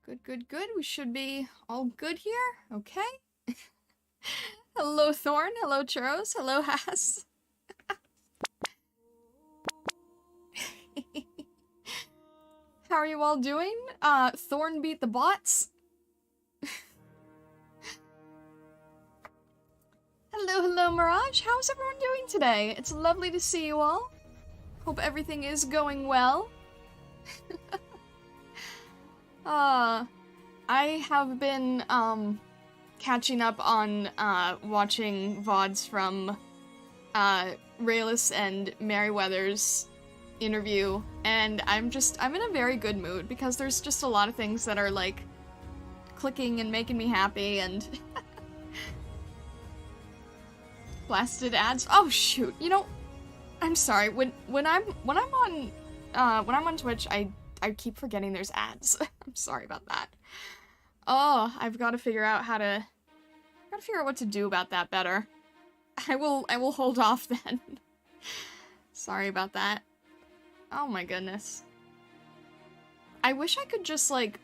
Good, good, good. We should be all good here. Okay. Hello, Thorn. Hello, Churros. Hello, Haas. How are you all doing? Thorn beat the bots. Hello, hello, Mirage. How's everyone doing today? It's lovely to see you all. Hope everything is going well. I have been, catching up on, watching VODs from, Rayless and Merryweather's interview, and I'm in a very good mood, because there's just a lot of things that are, like, clicking and making me happy, and... Blasted ads? Oh, shoot, you know, I'm sorry, when I'm on Twitch, I keep forgetting there's ads. I'm sorry about that. Oh, I've got to figure out what to do about that better. I will hold off then. Sorry about that. Oh my goodness. I wish I could just, like...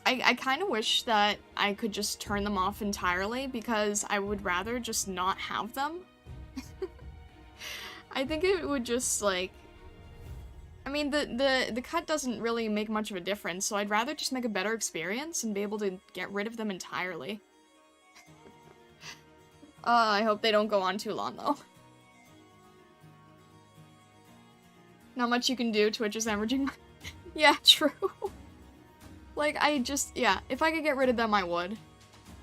I kind of wish that I could just turn them off entirely, because I would rather just not have them. I think it would just, like... I mean, the cut doesn't really make much of a difference, so I'd rather just make a better experience and be able to get rid of them entirely. I hope they don't go on too long, though. Not much you can do, Twitch is hemorrhaging. Yeah, true. Like, yeah, if I could get rid of them, I would.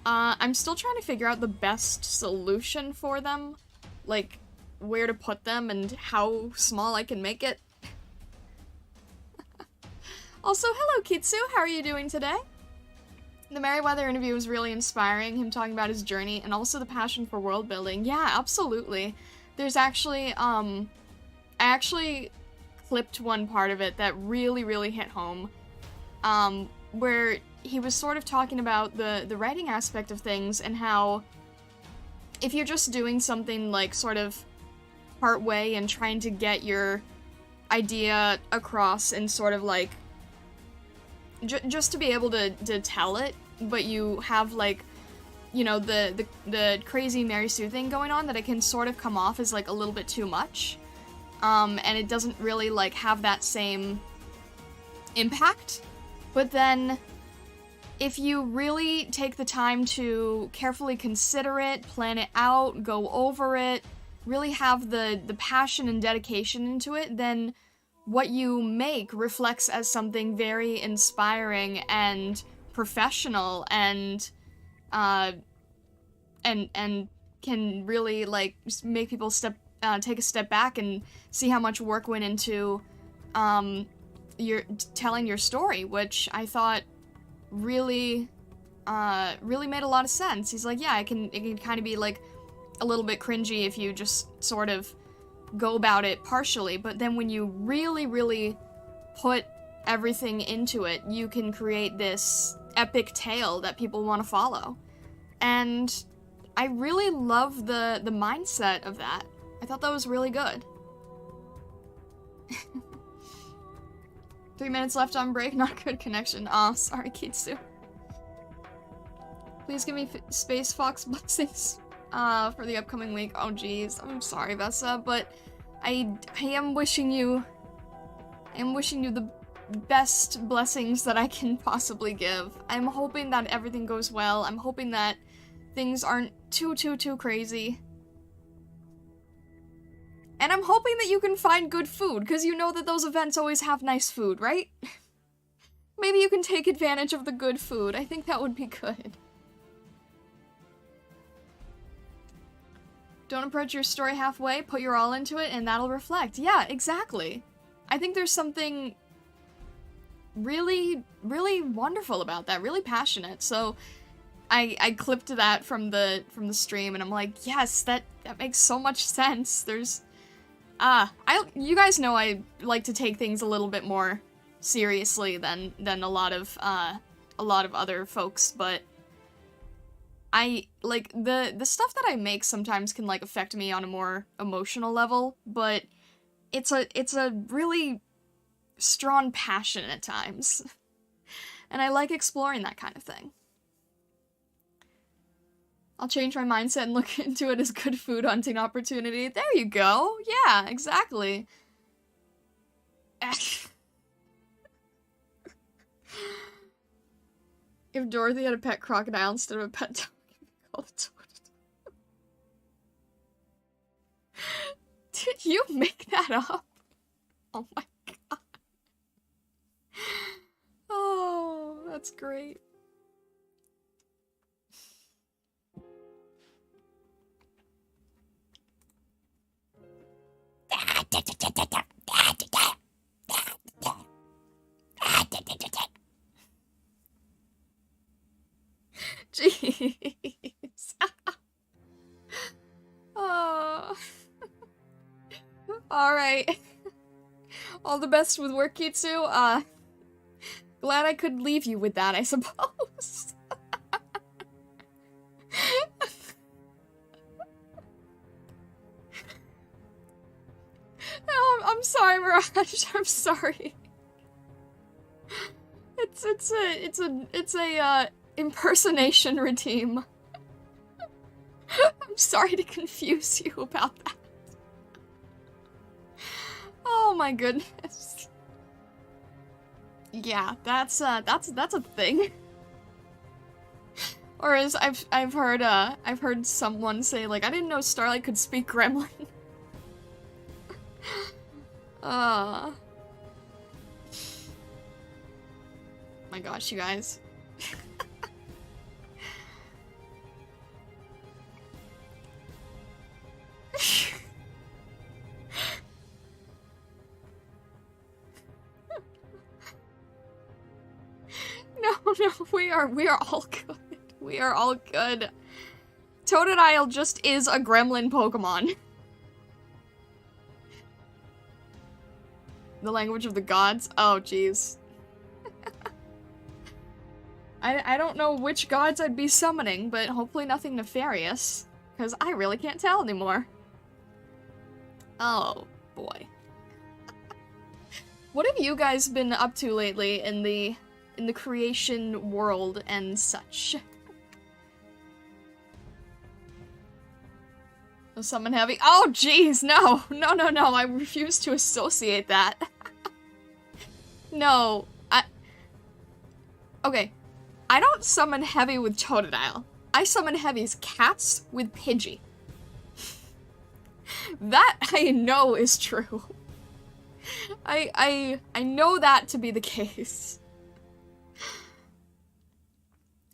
I'm still trying to figure out the best solution for them. Like, where to put them and how small I can make it. Also, hello Kitsu, how are you doing today? The Merryweather interview was really inspiring, him talking about his journey, and also the passion for world building. Yeah, absolutely. There's actually, I actually clipped one part of it that really, really hit home. Where he was sort of talking about the writing aspect of things, and how if you're just doing something, like, sort of part way and trying to get your idea across and sort of, like, just to be able to tell it, but you have, like, you know, the crazy Mary Sue thing going on, that it can sort of come off as, like, a little bit too much. And it doesn't really, like, have that same impact. But then, if you really take the time to carefully consider it, plan it out, go over it, really have the passion and dedication into it, then what you make reflects as something very inspiring and professional, and can really, like, make people take a step back and see how much work went into telling your story, which I thought really made a lot of sense. He's like, yeah, it can kind of be, like, a little bit cringy if you just sort of go about it partially, but then when you really, really put everything into it, you can create this epic tale that people want to follow. And I really love the mindset of that. I thought that was really good. 3 minutes left on break, not good connection. Aw, sorry, Kitsu. Please give me Space Fox blessings for the upcoming week. Oh geez, I'm sorry, Vessa, but I am wishing you the best blessings that I can possibly give. I'm hoping that everything goes well. I'm hoping that things aren't too crazy. And I'm hoping that you can find good food, because you know that those events always have nice food, right? Maybe you can take advantage of the good food. I think that would be good. Don't approach your story halfway, put your all into it, and that'll reflect. Yeah, exactly. I think there's something really, really wonderful about that, really passionate. So I clipped that from the stream, and I'm like, yes, that makes so much sense. There's you guys know I like to take things a little bit more seriously than a lot of other folks, but I, like, the stuff that I make sometimes can, like, affect me on a more emotional level, but it's a really strong passion at times. And I like exploring that kind of thing. I'll change my mindset and look into it as good food hunting opportunity. There you go. Yeah, exactly. If Dorothy had a pet crocodile instead of a pet dog, it'd be called a tortoise. Did you make that up? Oh my god. Oh, that's great. Jeez. Oh. Alright. All the best with work, Kitsu. Glad I could leave you with that, I suppose. No, I'm sorry, Mirage. I'm sorry. It's a impersonation routine. I'm sorry to confuse you about that. Oh my goodness. Yeah, that's a thing. Or as I've heard someone say, like, I didn't know Starlight could speak Gremlin. My gosh, you guys. No, we are all good. We are all good. Totodile just is a gremlin Pokemon. The language of the gods? Oh, jeez. I don't know which gods I'd be summoning, but hopefully nothing nefarious, because I really can't tell anymore. Oh, boy. What have you guys been up to lately in the creation world and such? Summon heavy? Oh, jeez, no, I refuse to associate that. No, okay, I don't summon heavy with Totodile. I summon heavy's cats with Pidgey. That I know is true. I know that to be the case.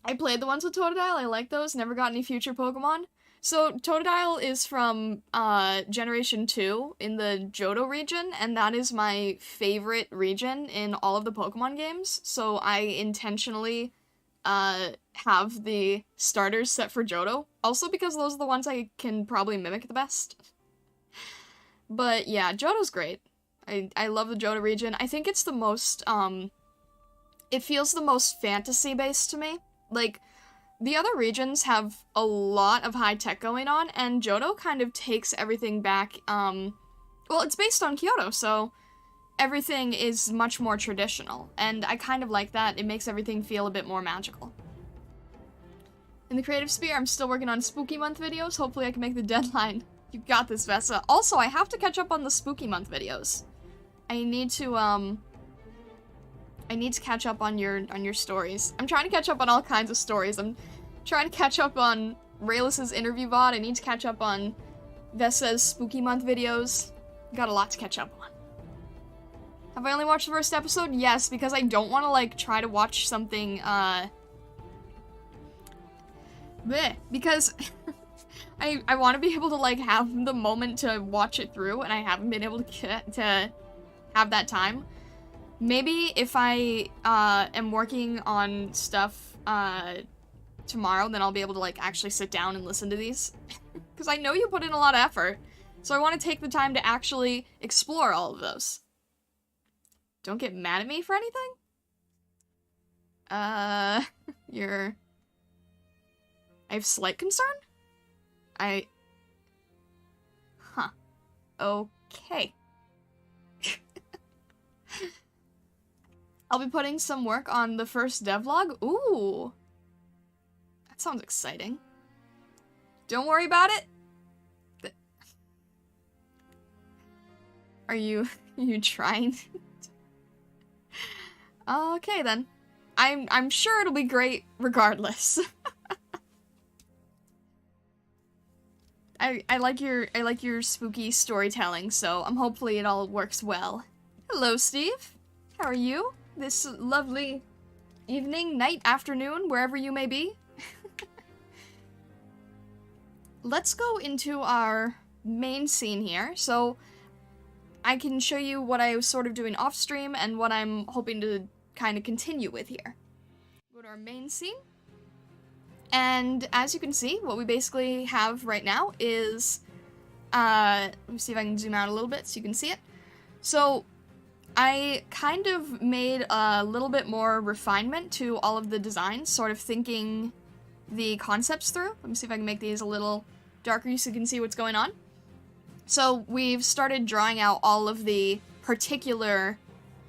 I played the ones with Totodile, I like those, never got any future Pokemon. So, Totodile is from, Generation 2 in the Johto region, and that is my favorite region in all of the Pokemon games, so I intentionally, have the starters set for Johto, also because those are the ones I can probably mimic the best. But yeah, Johto's great. I love the Johto region. I think it's the most, it feels the most fantasy-based to me. Like, the other regions have a lot of high tech going on, and Johto kind of takes everything back, well, it's based on Kyoto, so everything is much more traditional, and I kind of like that. It makes everything feel a bit more magical. In the creative sphere, I'm still working on Spooky Month videos. Hopefully I can make the deadline. You got this, Vessa. Also, I have to catch up on the Spooky Month videos. I need to catch up on your stories. I'm trying to catch up on all kinds of stories. I'm trying to catch up on Raylus's interview VOD. I need to catch up on Vessa's Spooky Month videos. Got a lot to catch up on. Have I only watched the first episode? Yes, because I don't want to, like, try to watch something, bleh, because I want to be able to, like, have the moment to watch it through, and I haven't been able to have that time. Maybe if I, am working on stuff, tomorrow, then I'll be able to, like, actually sit down and listen to these. Because I know you put in a lot of effort, so I want to take the time to actually explore all of those. Don't get mad at me for anything? I have slight concern? Huh. Okay. I'll be putting some work on the first devlog. Ooh. That sounds exciting. Don't worry about it. Are you trying? Okay then. I'm sure it'll be great regardless. I like your spooky storytelling, so hopefully it all works well. Hello, Steve. How are you? This lovely evening, night, afternoon, wherever you may be. Let's go into our main scene here. So I can show you what I was sort of doing off stream and what I'm hoping to kind of continue with here. Go to our main scene. And as you can see, what we basically have right now is, let me see if I can zoom out a little bit so you can see it. So I kind of made a little bit more refinement to all of the designs, sort of thinking the concepts through. Let me see if I can make these a little darker so you can see what's going on. So we've started drawing out all of the particular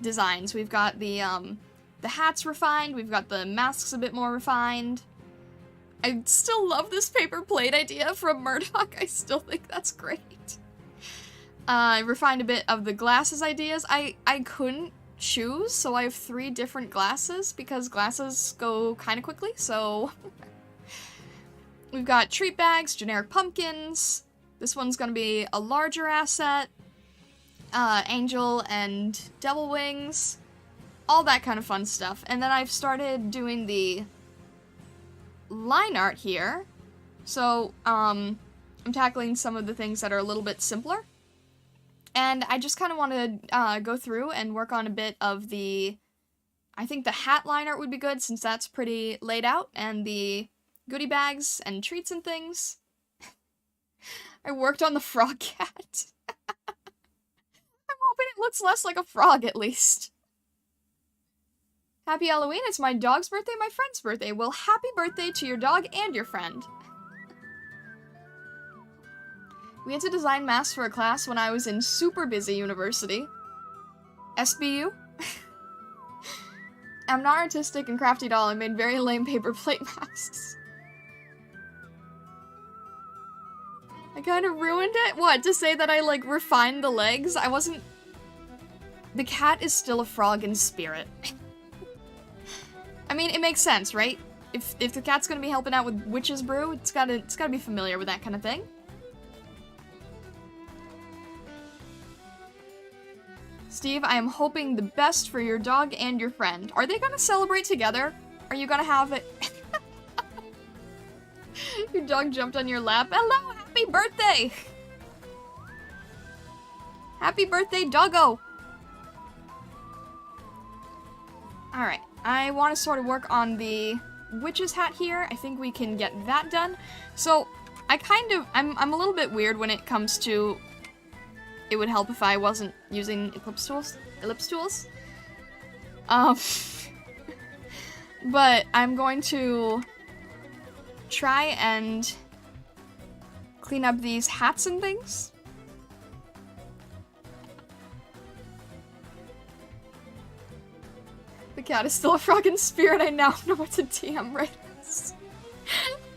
designs. We've got the hats refined, we've got the masks a bit more refined. I still love this paper plate idea from Murdoch. I still think that's great. I refined a bit of the glasses ideas. I couldn't choose, so I have 3 different glasses because glasses go kind of quickly, so... We've got treat bags, generic pumpkins. This one's gonna be a larger asset. Angel and devil wings. All that kind of fun stuff. And then I've started doing the line art here. So, I'm tackling some of the things that are a little bit simpler. And I just kind of want to go through and work on a bit of the... I think the hat line art would be good since that's pretty laid out. And the goodie bags and treats and things. I worked on the frog cat. I'm hoping it looks less like a frog at least. Happy Halloween, it's my dog's birthday, my friend's birthday. Well, happy birthday to your dog and your friend. We had to design masks for a class when I was in super busy university. SBU? I'm not artistic and crafty at all. I made very lame paper plate masks. I kind of ruined it? What, to say that I, like, refined the legs? I wasn't... The cat is still a frog in spirit. I mean, it makes sense, right? If the cat's gonna be helping out with witch's brew, it's gotta be familiar with that kind of thing. Steve, I am hoping the best for your dog and your friend. Are they gonna celebrate together? Are you gonna have it? Your dog jumped on your lap. Hello, happy birthday! Happy birthday, doggo! Alright, I want to sort of work on the witch's hat here. I think we can get that done. So, I'm a little bit weird when it comes to... It would help if I wasn't using ellipse tools. But I'm going to try and clean up these hats and things. The cat is still a frog in spirit. I now know what to DM right.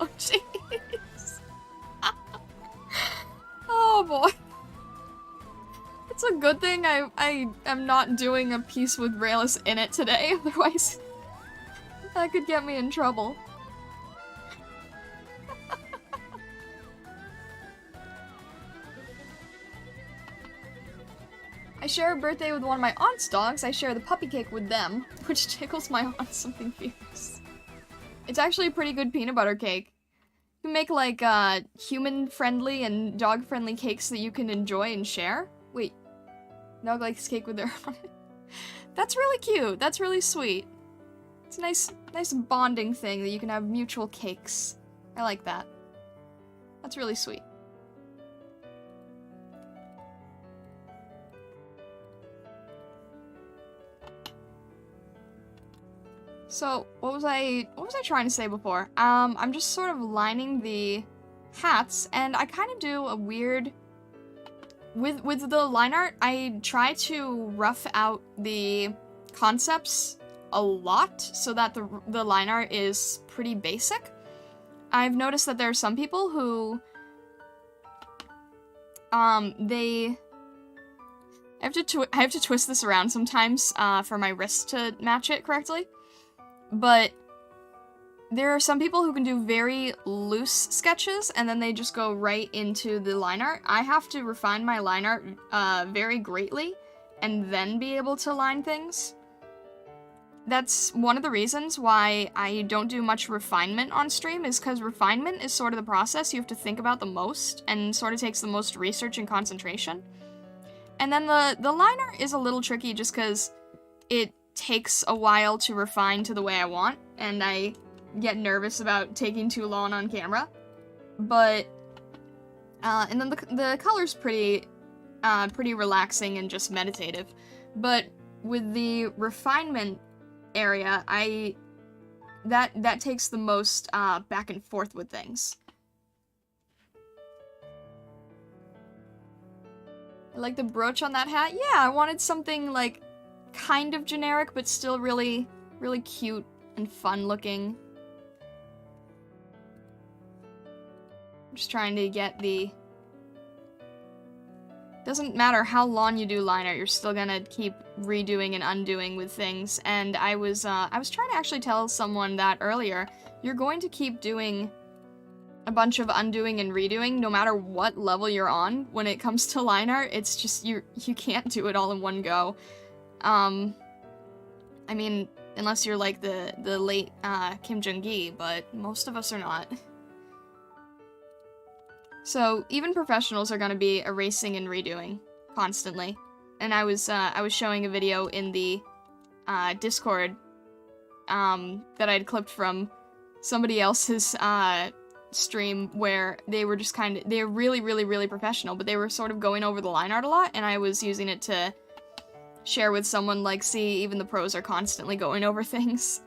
Oh jeez. Oh boy. It's a good thing I am not doing a piece with Rayless in it today, otherwise that could get me in trouble. I share a birthday with one of my aunt's dogs. I share the puppy cake with them, which tickles my aunt something fierce. It's actually a pretty good peanut butter cake. You can make like human-friendly and dog-friendly cakes that you can enjoy and share. Wait, dog likes cake with their on it. That's really cute. That's really sweet. It's a nice bonding thing that you can have mutual cakes. I like that. That's really sweet. So, what was I trying to say before? I'm just sort of lining the hats, and I kind of do a weird... With the line art, I try to rough out the concepts a lot so that the line art is pretty basic. I've noticed that there are some people who, I have to twist this around sometimes, for my wrist to match it correctly, but there are some people who can do very loose sketches, and then they just go right into the line art. I have to refine my line art, very greatly, and then be able to line things. That's one of the reasons why I don't do much refinement on stream, is because refinement is sort of the process you have to think about the most, and sort of takes the most research and concentration. And then the line art is a little tricky just because it takes a while to refine to the way I want, and I get nervous about taking too long on camera. But, and then the color's pretty relaxing and just meditative. But with the refinement area, that takes the most, back and forth with things. I like the brooch on that hat. Yeah, I wanted something, like, kind of generic, but still really, really cute and fun looking. I'm just trying to get the... Doesn't matter how long you do line art, you're still gonna keep redoing and undoing with things, and I was trying to actually tell someone that earlier. You're going to keep doing a bunch of undoing and redoing no matter what level you're on when it comes to line art. It's just, you can't do it all in one go. I mean, unless you're like the late Kim Jong-gi, but most of us are not. So even professionals are gonna be erasing and redoing constantly. And I was showing a video in the Discord that I'd clipped from somebody else's stream where they were just they're really, really, really professional, but they were sort of going over the line art a lot, and I was using it to share with someone, like, see, even the pros are constantly going over things.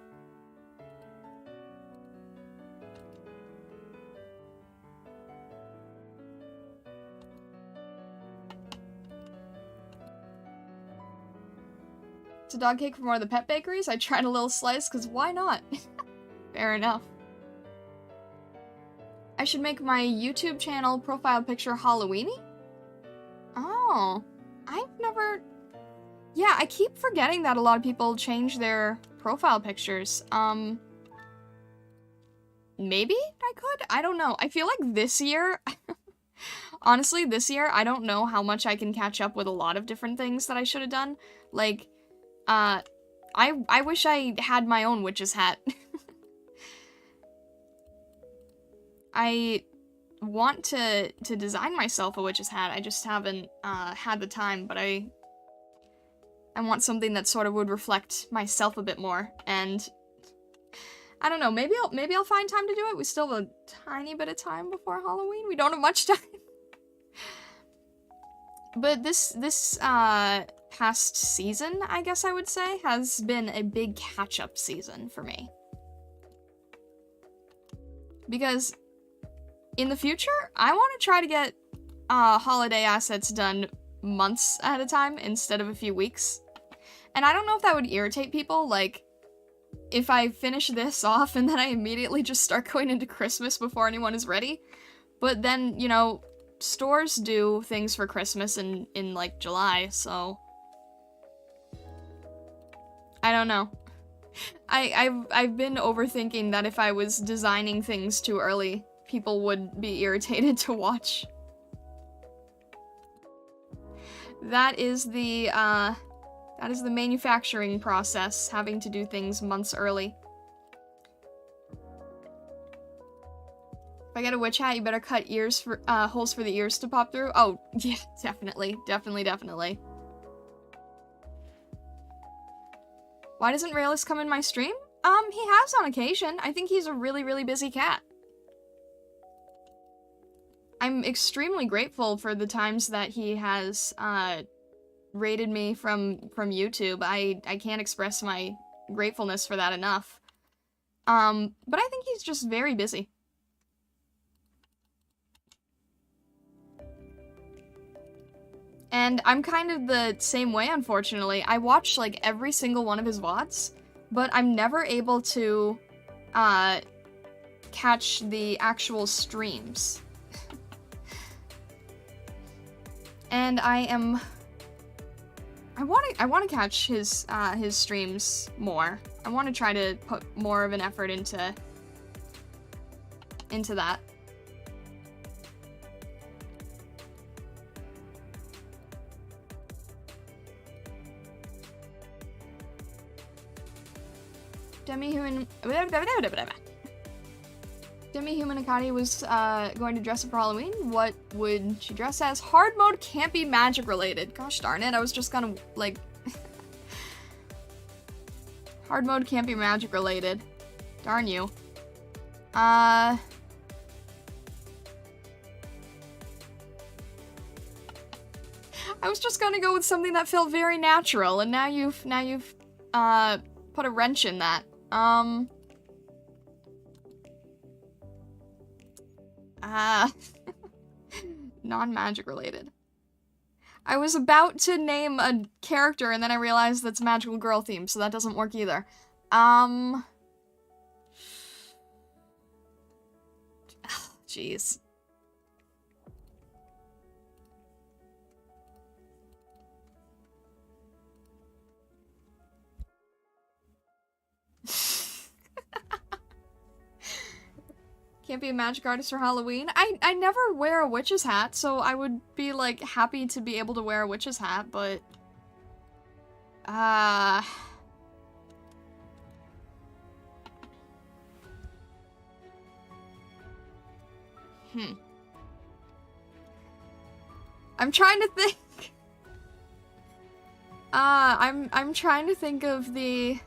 It's a dog cake from one of the pet bakeries. I tried a little slice, because why not? Fair enough. I should make my YouTube channel profile picture Halloweeny? Oh, I've never... Yeah, I keep forgetting that a lot of people change their profile pictures. Maybe I could? I don't know. I feel like this year... Honestly, this year, I don't know how much I can catch up with a lot of different things that I should have done. Like, I wish I had my own witch's hat. I want to design myself a witch's hat. I just haven't had the time, but I want something that sort of would reflect myself a bit more. And I don't know, maybe I'll find time to do it. We still have a tiny bit of time before Halloween. We don't have much time. But this past season, I guess I would say, has been a big catch-up season for me. Because in the future, I want to try to get holiday assets done months at a time instead of a few weeks. And I don't know if that would irritate people, like, if I finish this off and then I immediately just start going into Christmas before anyone is ready. But then, you know, stores do things for Christmas in like, July, so... I don't know. I've been overthinking that if I was designing things too early, people would be irritated to watch. That is the manufacturing process, having to do things months early. If I get a witch hat, you better cut ears for, holes for the ears to pop through. Oh, yeah, definitely. Definitely. Why doesn't Rayless come in my stream? He has on occasion. I think he's a really, really busy cat. I'm extremely grateful for the times that he has, rated me from YouTube. I can't express my gratefulness for that enough. But I think he's just very busy. And I'm kind of the same way, unfortunately. I watch, like, every single one of his VODs, but I'm never able to, catch the actual streams. And I want to catch his streams more. I want to try to put more of an effort into that. Demi-human Akari was going to dress up for Halloween. What would she dress as? Hard mode can't be magic related. Gosh darn it, I was just gonna, like... Hard mode can't be magic related. Darn you. I was just gonna go with something that felt very natural, and now you've put a wrench in that. Non-magic related. I was about to name a character and then I realized that's magical girl themed, so that doesn't work either. Jeez. Can't be a magic artist for Halloween. I never wear a witch's hat, so I would be, like, happy to be able to wear a witch's hat, but... I'm trying to think... I'm trying to think of the...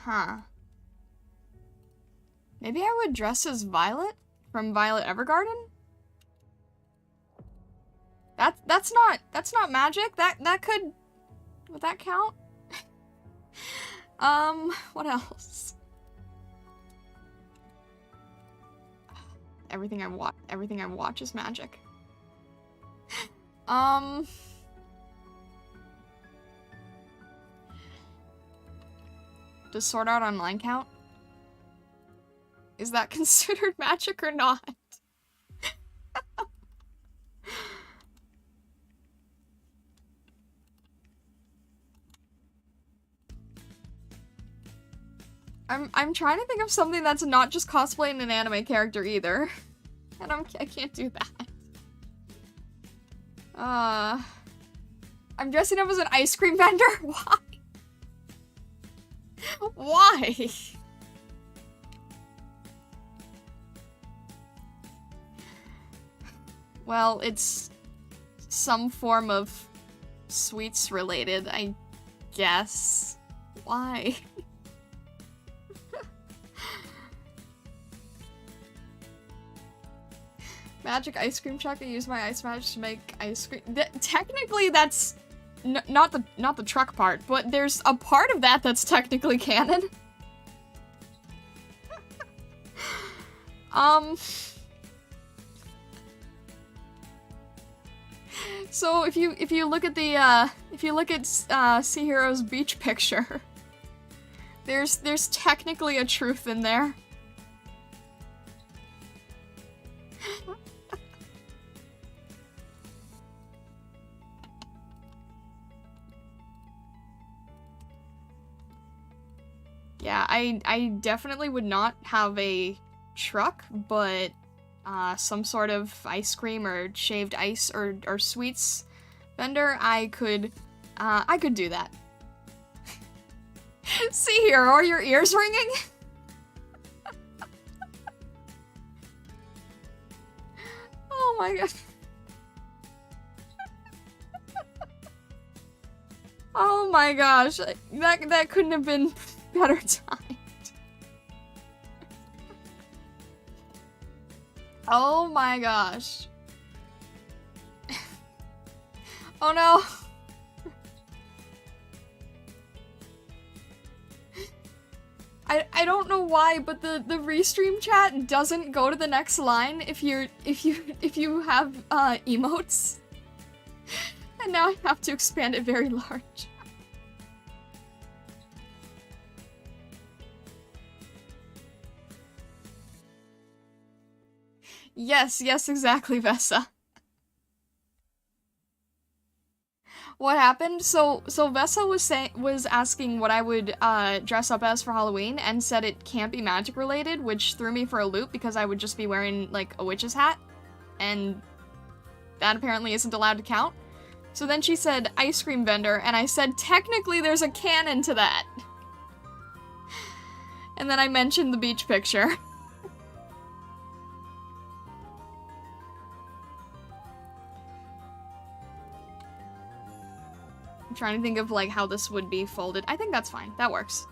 Huh. Maybe I would dress as Violet from Violet Evergarden? That's not magic. That could... Would that count? What else? Everything I watch is magic. Does Sword Art Online count? Is that considered magic or not? I'm trying to think of something that's not just cosplaying an anime character either. And I can't do that. I'm dressing up as an ice cream vendor? Why? Why? Well, it's some form of sweets related, I guess. Why? Magic ice cream truck. I use my ice magic to make ice cream. Technically, that's not the truck part, but there's a part of that that's technically canon. So if you look at the Sea Hero's beach picture, there's technically a truth in there. Yeah, I definitely would not have a truck, but some sort of ice cream or shaved ice or sweets vendor, I could do that. See here, are your ears ringing? Oh my god. Oh my gosh, that couldn't have been better timed. Oh my gosh. Oh no. I don't know why, but the restream chat doesn't go to the next line if you have emotes. And now I have to expand it very large. Yes, exactly, Vessa. What happened? So Vessa was asking what I would dress up as for Halloween and said it can't be magic related, which threw me for a loop because I would just be wearing like a witch's hat, and that apparently isn't allowed to count. So then she said ice cream vendor, and I said technically there's a canon to that. And then I mentioned the beach picture. I'm trying to think of like how this would be folded. I think that's fine. That works.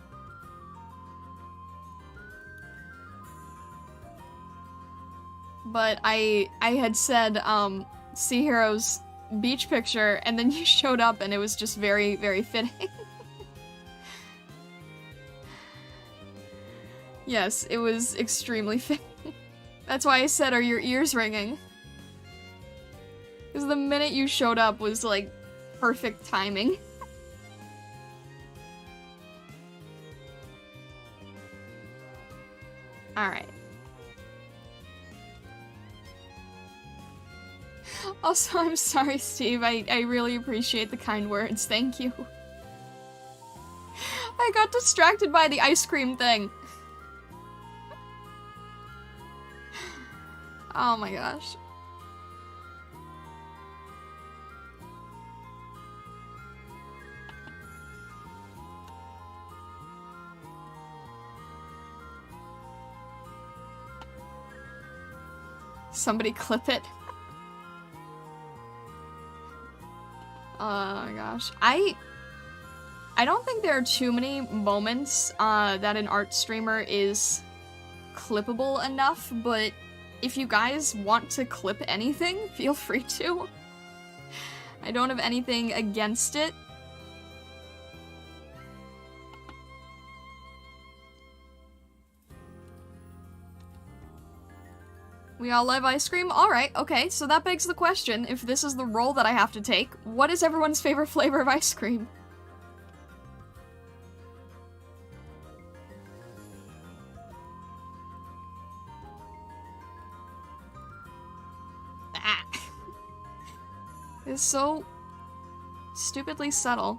But I had said Sea Heroes beach picture, and then you showed up and it was just very, very fitting. Yes, it was extremely fitting. That's why I said, are your ears ringing? Because the minute you showed up was like perfect timing. Alright. Also, I'm sorry, Steve. I really appreciate the kind words. Thank you. I got distracted by the ice cream thing. Oh my gosh. Somebody clip it. Oh my gosh. I don't think there are too many moments that an art streamer is clippable enough, but if you guys want to clip anything, feel free to. I don't have anything against it. We all love ice cream? Alright, okay, so that begs the question, if this is the role that I have to take, what is everyone's favorite flavor of ice cream? Ah. It's so stupidly subtle,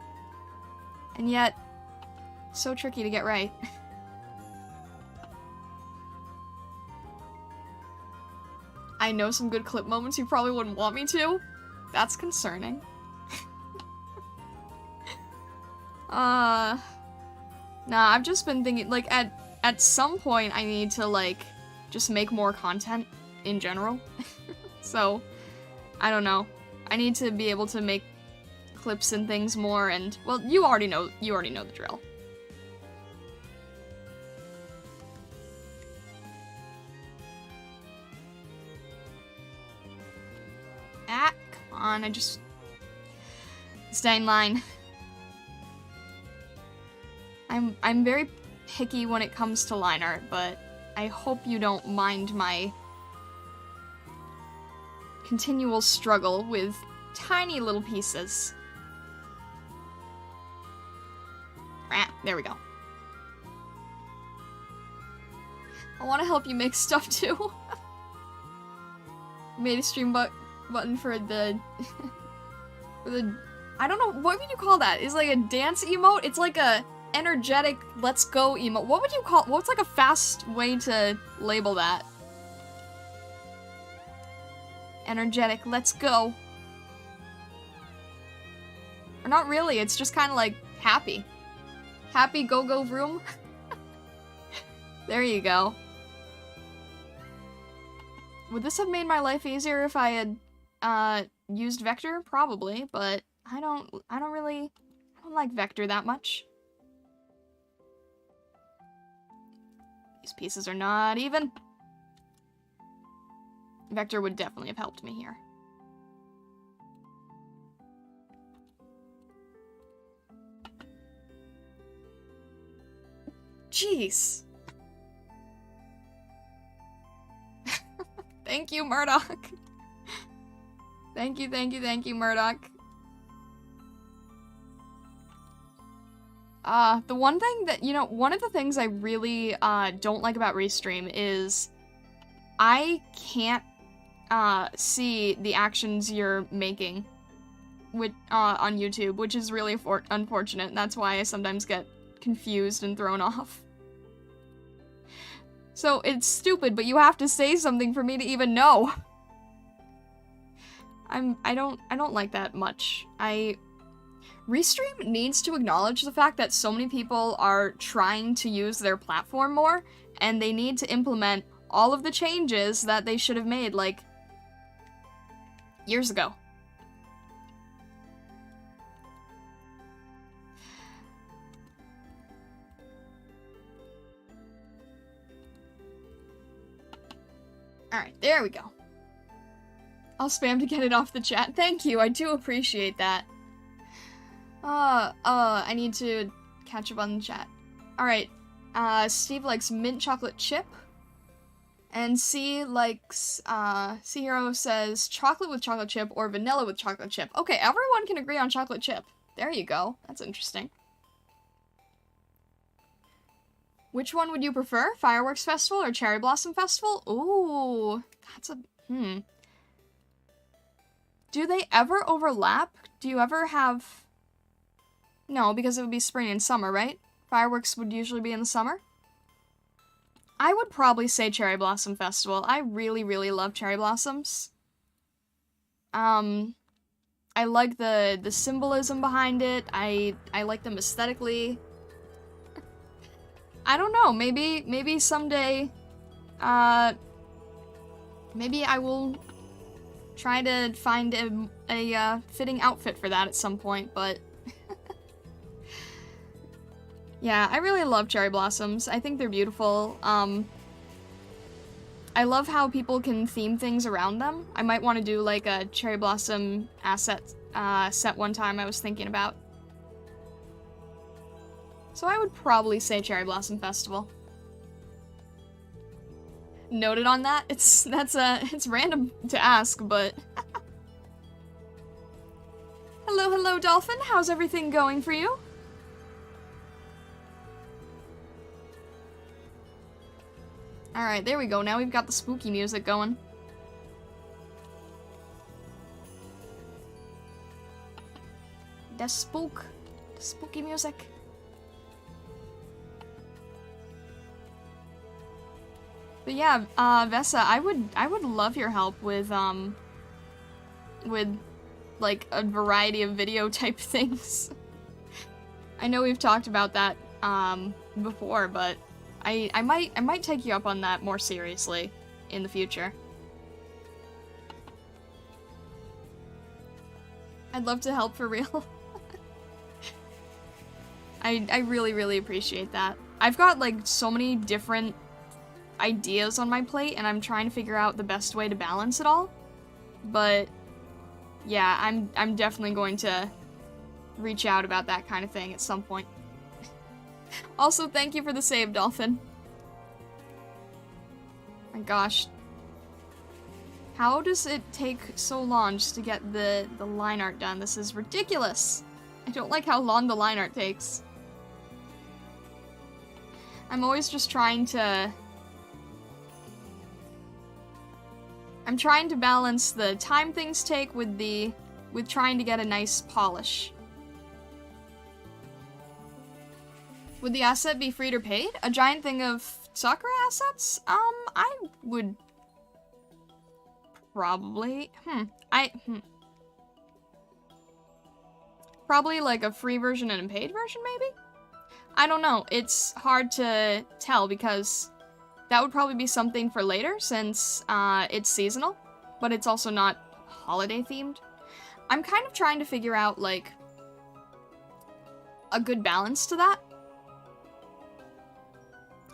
and yet so tricky to get right. I know some good clip moments you probably wouldn't want me to. That's concerning. Nah, I've just been thinking, like, at some point I need to, like, just make more content in general. So, I don't know. I need to be able to make clips and things more, and, well, you already know the drill. Ah, come on, I just... Stay in line. I'm very picky when it comes to line art, but I hope you don't mind my continual struggle with tiny little pieces. Ah, there we go. I want to help you make stuff too. Made a stream button for the for the, I don't know, what would you call that? It's like a dance emote? It's like a energetic let's go emote. What would you call, what's like a fast way to label that? Energetic let's go. Or not really, it's just kind of like happy. Happy go vroom. There you go. Would this have made my life easier if I had used vector? Probably, but I don't like vector that much. These pieces are not even. Vector would definitely have helped me here. Jeez. Thank you, Murdoch. Thank you, Murdoch. The one thing that, you know, one of the things I really, don't like about Restream is I can't, see the actions you're making with, on YouTube, which is really unfortunate, and that's why I sometimes get confused and thrown off. So, it's stupid, but you have to say something for me to even know. I don't like that much. Restream needs to acknowledge the fact that so many people are trying to use their platform more, and they need to implement all of the changes that they should have made, like, years ago. Alright, there we go. I'll spam to get it off the chat. Thank you, I do appreciate that. I need to catch up on the chat. Alright, Steve likes mint chocolate chip. And C likes, C Hero says chocolate with chocolate chip or vanilla with chocolate chip. Okay, everyone can agree on chocolate chip. There you go. That's interesting. Which one would you prefer? Fireworks Festival or Cherry Blossom Festival? Ooh, that's a, Do they ever overlap? Do you ever have... No, because it would be spring and summer, right? Fireworks would usually be in the summer? I would probably say Cherry Blossom Festival. I really, really love cherry blossoms. I like the symbolism behind it. I like them aesthetically. I don't know, maybe someday, maybe I will try to find a fitting outfit for that at some point, but... Yeah, I really love cherry blossoms. I think they're beautiful. I love how people can theme things around them. I might want to do, like, a cherry blossom asset set one time I was thinking about. So I would probably say Cherry Blossom Festival. Noted on that. It's random to ask, but... Hello, Dolphin. How's everything going for you? Alright, there we go. Now we've got the spooky music going. The spooky music. But yeah, Vesa, I would love your help with like a variety of video type things. I know we've talked about that before, but I might take you up on that more seriously in the future. I'd love to help for real. I really, really appreciate that. I've got like so many different ideas on my plate, and I'm trying to figure out the best way to balance it all. But yeah, I'm definitely going to reach out about that kind of thing at some point. Also, thank you for the save, Dolphin. My gosh. How does it take so long just to get the line art done? This is ridiculous. I don't like how long the line art takes. I'm always just trying to... I'm trying to balance the time things take with trying to get a nice polish. Would the asset be free or paid? A giant thing of Sakura assets? I would probably, probably like a free version and a paid version, maybe? I don't know. It's hard to tell because that would probably be something for later since it's seasonal, but it's also not holiday themed. I'm kind of trying to figure out like a good balance to that.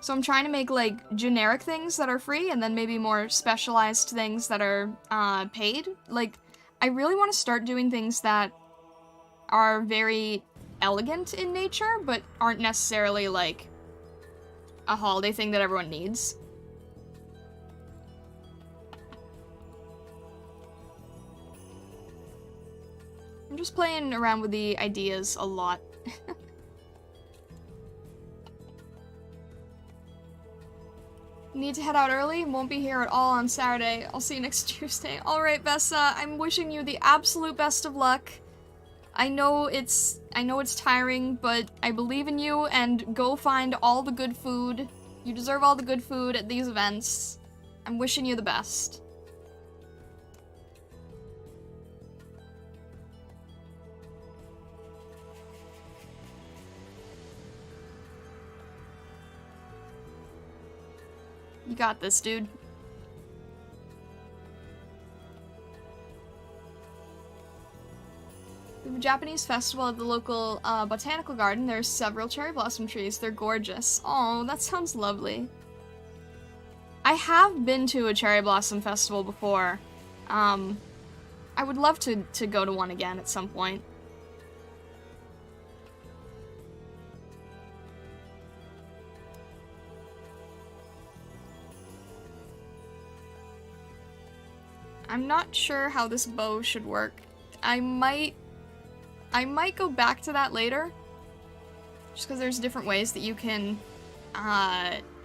So I'm trying to make like generic things that are free and then maybe more specialized things that are paid. Like, I really want to start doing things that are very elegant in nature, but aren't necessarily like a holiday thing that everyone needs. I'm just playing around with the ideas a lot. Need to head out early, won't be here at all on Saturday. I'll see you next Tuesday. Alright, Vessa, I'm wishing you the absolute best of luck. I know it's tiring, but I believe in you, and go find all the good food. You deserve all the good food at these events. I'm wishing you the best. You got this, dude. We have a Japanese festival at the local botanical garden. There's several cherry blossom trees. They're gorgeous. Oh, that sounds lovely. I have been to a cherry blossom festival before. I would love to go to one again at some point. I'm not sure how this bow should work. I might go back to that later. Just because there's different ways that you can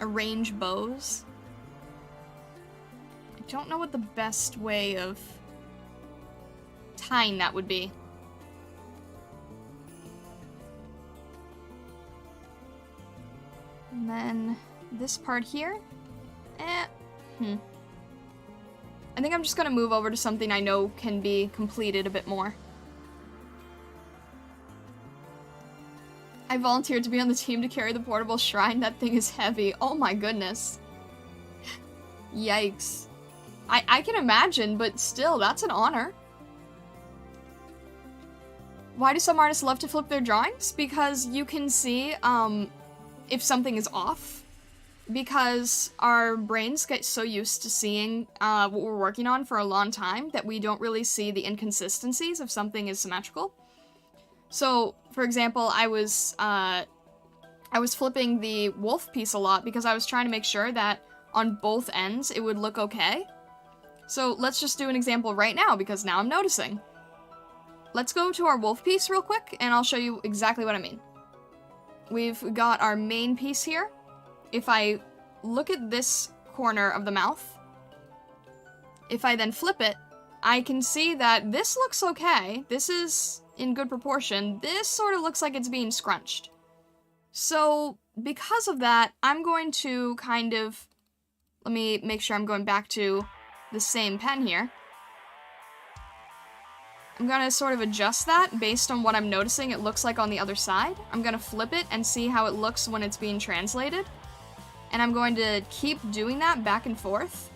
arrange bows. I don't know what the best way of tying that would be. And then this part here. I think I'm just gonna move over to something I know can be completed a bit more. I volunteered to be on the team to carry the portable shrine. That thing is heavy. Oh my goodness. Yikes. I can imagine, but still, that's an honor. Why do some artists love to flip their drawings? Because you can see if something is off. Because our brains get so used to seeing what we're working on for a long time that we don't really see the inconsistencies if something is symmetrical. So, for example, I was flipping the wolf piece a lot because I was trying to make sure that on both ends it would look okay. So let's just do an example right now because now I'm noticing. Let's go to our wolf piece real quick and I'll show you exactly what I mean. We've got our main piece here. If I look at this corner of the mouth, if I then flip it, I can see that this looks okay. This is in good proportion. This sort of looks like it's being scrunched. So because of that, I'm going to kind of, let me make sure I'm going back to the same pen here. I'm gonna sort of adjust that based on what I'm noticing it looks like on the other side. I'm gonna flip it and see how it looks when it's being translated. And I'm going to keep doing that back and forth.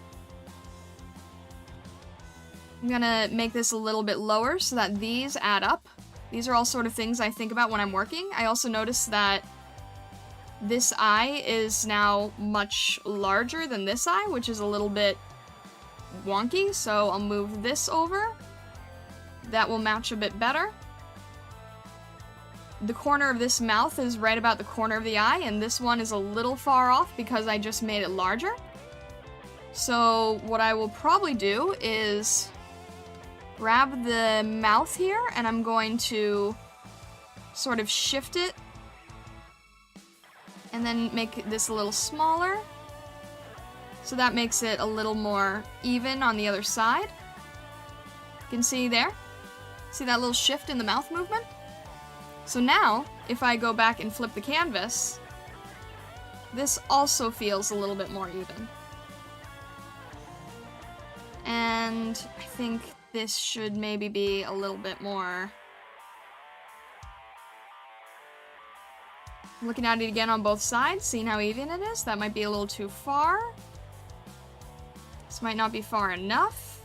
I'm gonna make this a little bit lower so that these add up. These are all sort of things I think about when I'm working. I also notice that this eye is now much larger than this eye, which is a little bit wonky, so I'll move this over. That will match a bit better. The corner of this mouth is right about the corner of the eye, and this one is a little far off because I just made it larger. So what I will probably do is grab the mouth here, and I'm going to sort of shift it, and then make this a little smaller. So that makes it a little more even on the other side. You can see there? See that little shift in the mouth movement? So now, if I go back and flip the canvas, this also feels a little bit more even. And I think this should maybe be a little bit more... Looking at it again on both sides, seeing how even it is, that might be a little too far. This might not be far enough.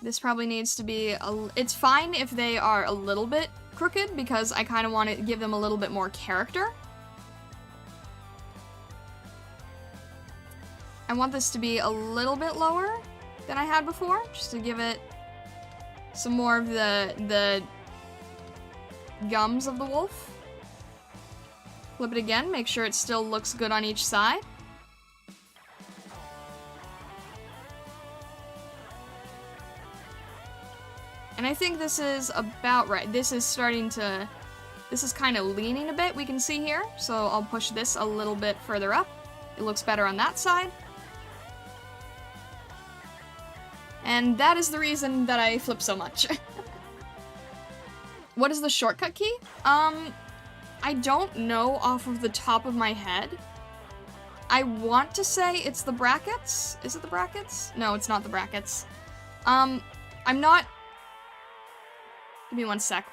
This probably needs to be, it's fine if they are a little bit crooked because I kind of want to give them a little bit more character. I want this to be a little bit lower than I had before, just to give it some more of the gums of the wolf. Flip it again, make sure it still looks good on each side. And I think this is about right. This is kind of leaning a bit, we can see here. So I'll push this a little bit further up. It looks better on that side. And that is the reason that I flip so much. What is the shortcut key? I don't know off of the top of my head. I want to say it's the brackets. Is it the brackets? No, it's not the brackets. I'm not... Give me one sec.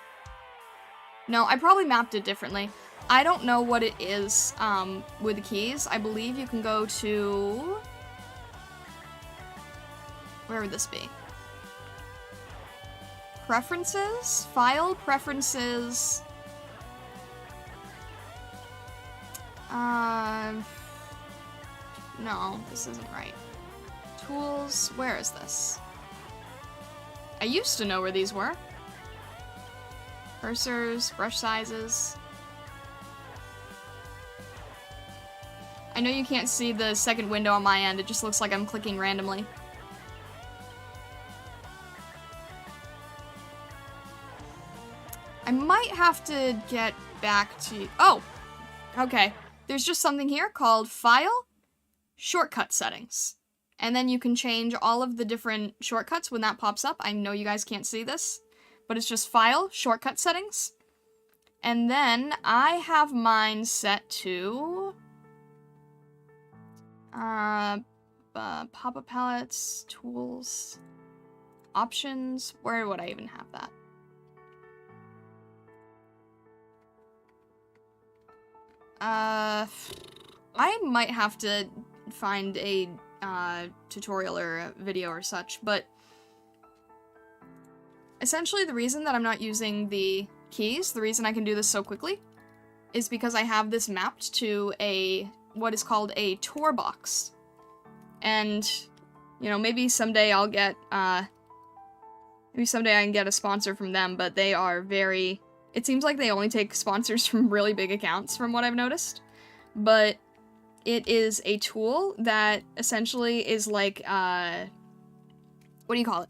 No, I probably mapped it differently. I don't know what it is, with the keys. I believe you can go to... Where would this be? Preferences? File? Preferences? No, this isn't right. Tools? Where is this? I used to know where these were. Cursors, brush sizes. I know you can't see the second window on my end, it just looks like I'm clicking randomly. I might have to get back to... Oh! Okay. There's just something here called File, Shortcut Settings. And then you can change all of the different shortcuts when that pops up. I know you guys can't see this, but it's just File, Shortcut Settings. And then I have mine set to... pop-up palettes, tools, options. Where would I even have that? I might have to find a tutorial or a video or such, but essentially the reason that I'm not using the keys, the reason I can do this so quickly, is because I have this mapped to what is called a tour box. And, you know, maybe someday I'll get, maybe someday I can get a sponsor from them, but they are very... It seems like they only take sponsors from really big accounts, from what I've noticed. But it is a tool that essentially is like, what do you call it?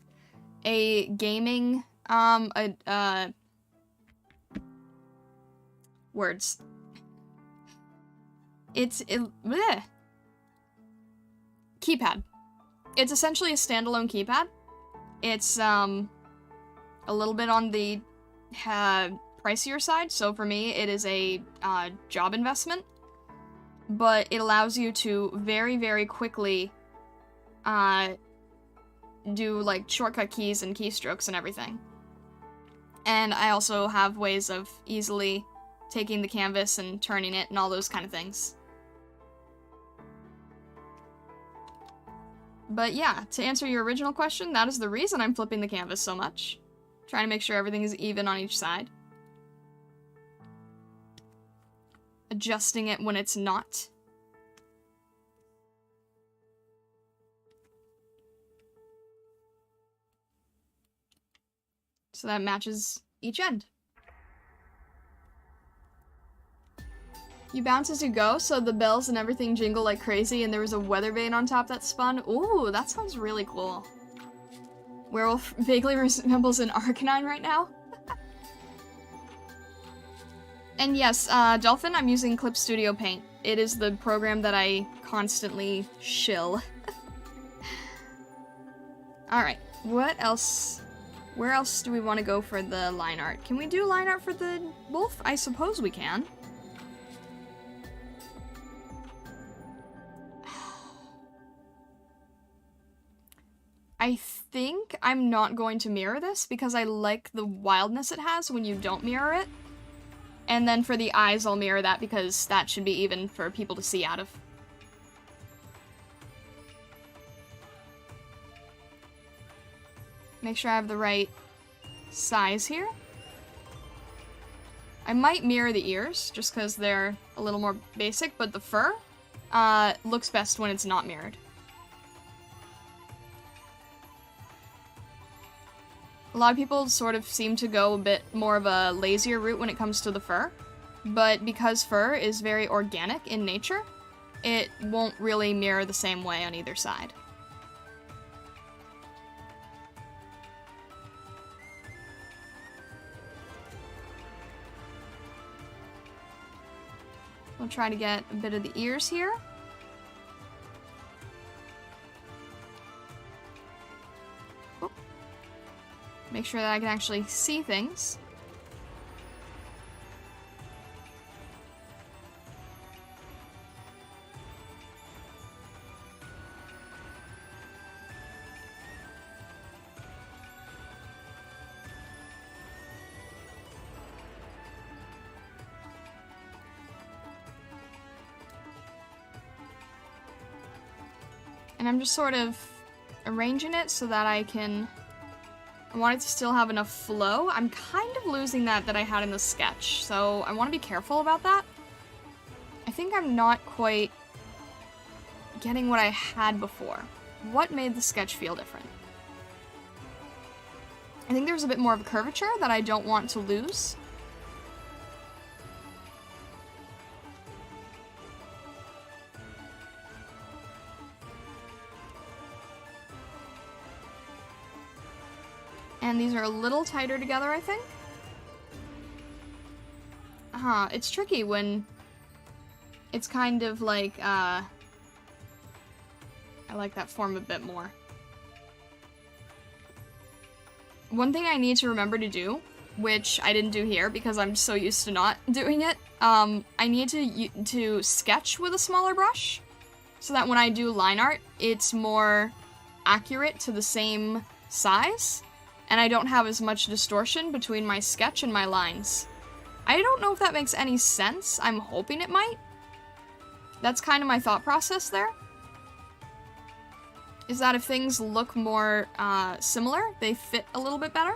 A gaming, words. Bleh. Keypad. It's essentially a standalone keypad. It's, a little bit on the, pricier side, so for me it is a job investment, but it allows you to very, very quickly do like shortcut keys and keystrokes and everything. And I also have ways of easily taking the canvas and turning it and all those kind of things. But yeah, to answer your original question, that is the reason I'm flipping the canvas so much. Trying to make sure everything is even on each side. Adjusting it when it's not. So that matches each end. You bounce as you go, so the bells and everything jingle like crazy, and there was a weather vane on top that spun. Ooh, that sounds really cool. Werewolf vaguely resembles an Arcanine right now. And yes, Dolphin, I'm using Clip Studio Paint. It is the program that I constantly shill. Alright, what else? Where else do we want to go for the line art? Can we do line art for the wolf? I suppose we can. I think I'm not going to mirror this because I like the wildness it has when you don't mirror it. And then for the eyes, I'll mirror that because that should be even for people to see out of. Make sure I have the right size here. I might mirror the ears just because they're a little more basic, but the fur looks best when it's not mirrored. A lot of people sort of seem to go a bit more of a lazier route when it comes to the fur, but because fur is very organic in nature, it won't really mirror the same way on either side. We'll try to get a bit of the ears here. Oh. Make sure that I can actually see things. And I'm just sort of arranging it so that I want it to still have enough flow. I'm kind of losing that I had in the sketch, so I want to be careful about that. I think I'm not quite getting what I had before. What made the sketch feel different? I think there's a bit more of a curvature that I don't want to lose. And these are a little tighter together, I think. It's tricky when it's kind of like, I like that form a bit more. One thing I need to remember to do, which I didn't do here because I'm so used to not doing it, I need to sketch with a smaller brush so that when I do line art, it's more accurate to the same size. And I don't have as much distortion between my sketch and my lines. I don't know if that makes any sense. I'm hoping it might. That's kind of my thought process there. Is that if things look more similar, they fit a little bit better.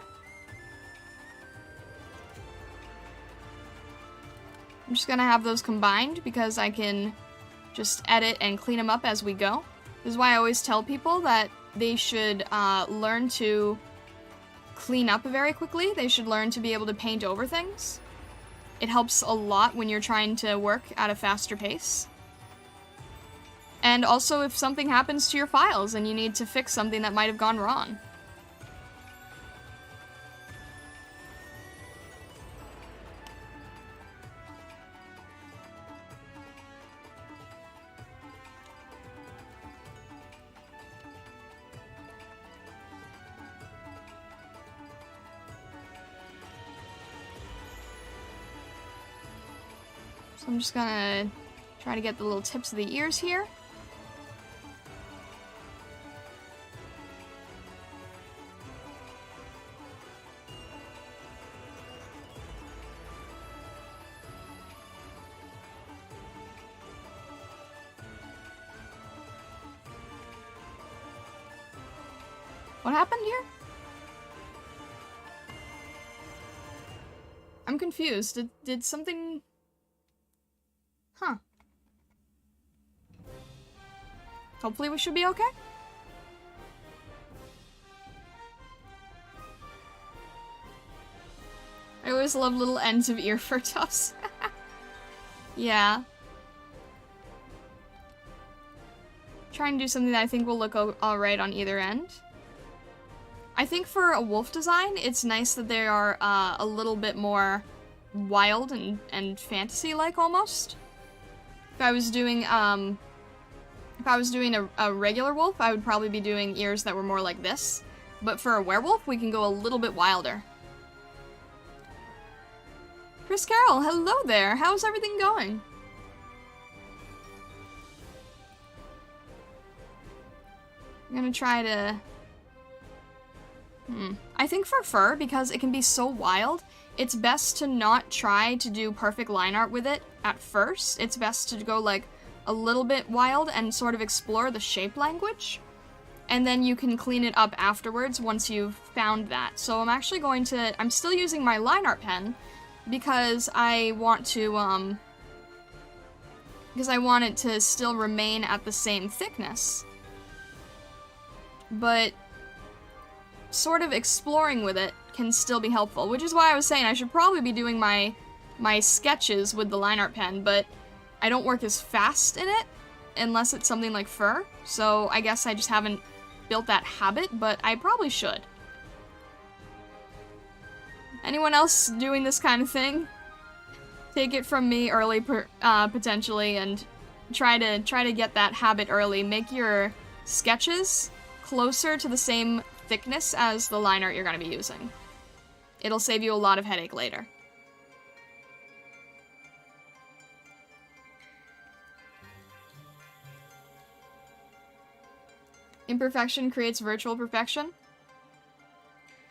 I'm just gonna have those combined because I can just edit and clean them up as we go. This is why I always tell people that they should learn to clean up very quickly. They should learn to be able to paint over things. It helps a lot when you're trying to work at a faster pace. And also if something happens to your files and you need to fix something that might have gone wrong. So I'm just gonna try to get the little tips of the ears here. What happened here? I'm confused. Did something... Huh. Hopefully we should be okay. I always love little ends of ear fur tufts. Yeah. Trying to do something that I think will look alright on either end. I think for a wolf design, it's nice that they are a little bit more wild and fantasy-like almost. If I was doing a regular wolf, I would probably be doing ears that were more like this. But for a werewolf, we can go a little bit wilder. Chris Carroll, hello there. How's everything going? I'm gonna try to... I think for fur, because it can be so wild, it's best to not try to do perfect line art with it at first. It's best to go like a little bit wild and sort of explore the shape language. And then you can clean it up afterwards once you've found that. So I'm actually going to, I'm still using my line art pen because I want to, because I want it to still remain at the same thickness. But sort of exploring with it can still be helpful, which is why I was saying I should probably be doing my sketches with the line art pen, but I don't work as fast in it unless it's something like fur, so I guess I just haven't built that habit, but I probably should. Anyone else doing this kind of thing? Take it from me early, potentially, and try to get that habit early. Make your sketches closer to the same thickness as the line art you're going to be using. It'll save you a lot of headache later. Imperfection creates virtual perfection.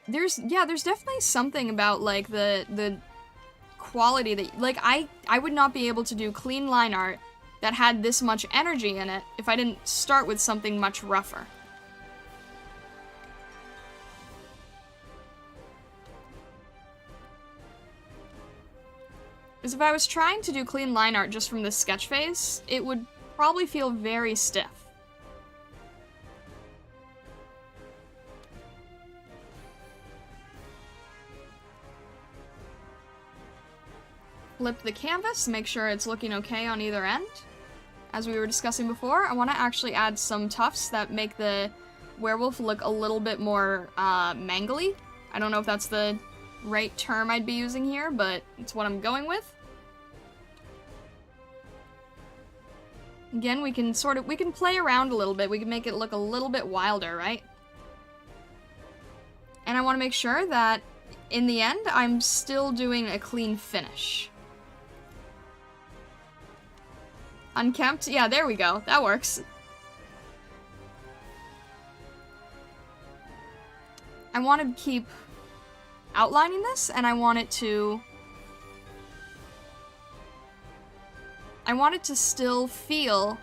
There's definitely something about, like, the quality that, like, I would not be able to do clean line art that had this much energy in it if I didn't start with something much rougher. Because if I was trying to do clean line art just from the sketch phase, it would probably feel very stiff. Flip the canvas, make sure it's looking okay on either end. As we were discussing before, I want to actually add some tufts that make the werewolf look a little bit more mangly. I don't know if that's the right term I'd be using here, but it's what I'm going with. Again, we can play around a little bit. We can make it look a little bit wilder, right? And I want to make sure that in the end, I'm still doing a clean finish. Unkempt? Yeah, there we go. That works. I want to keep outlining this, and I want it to still feel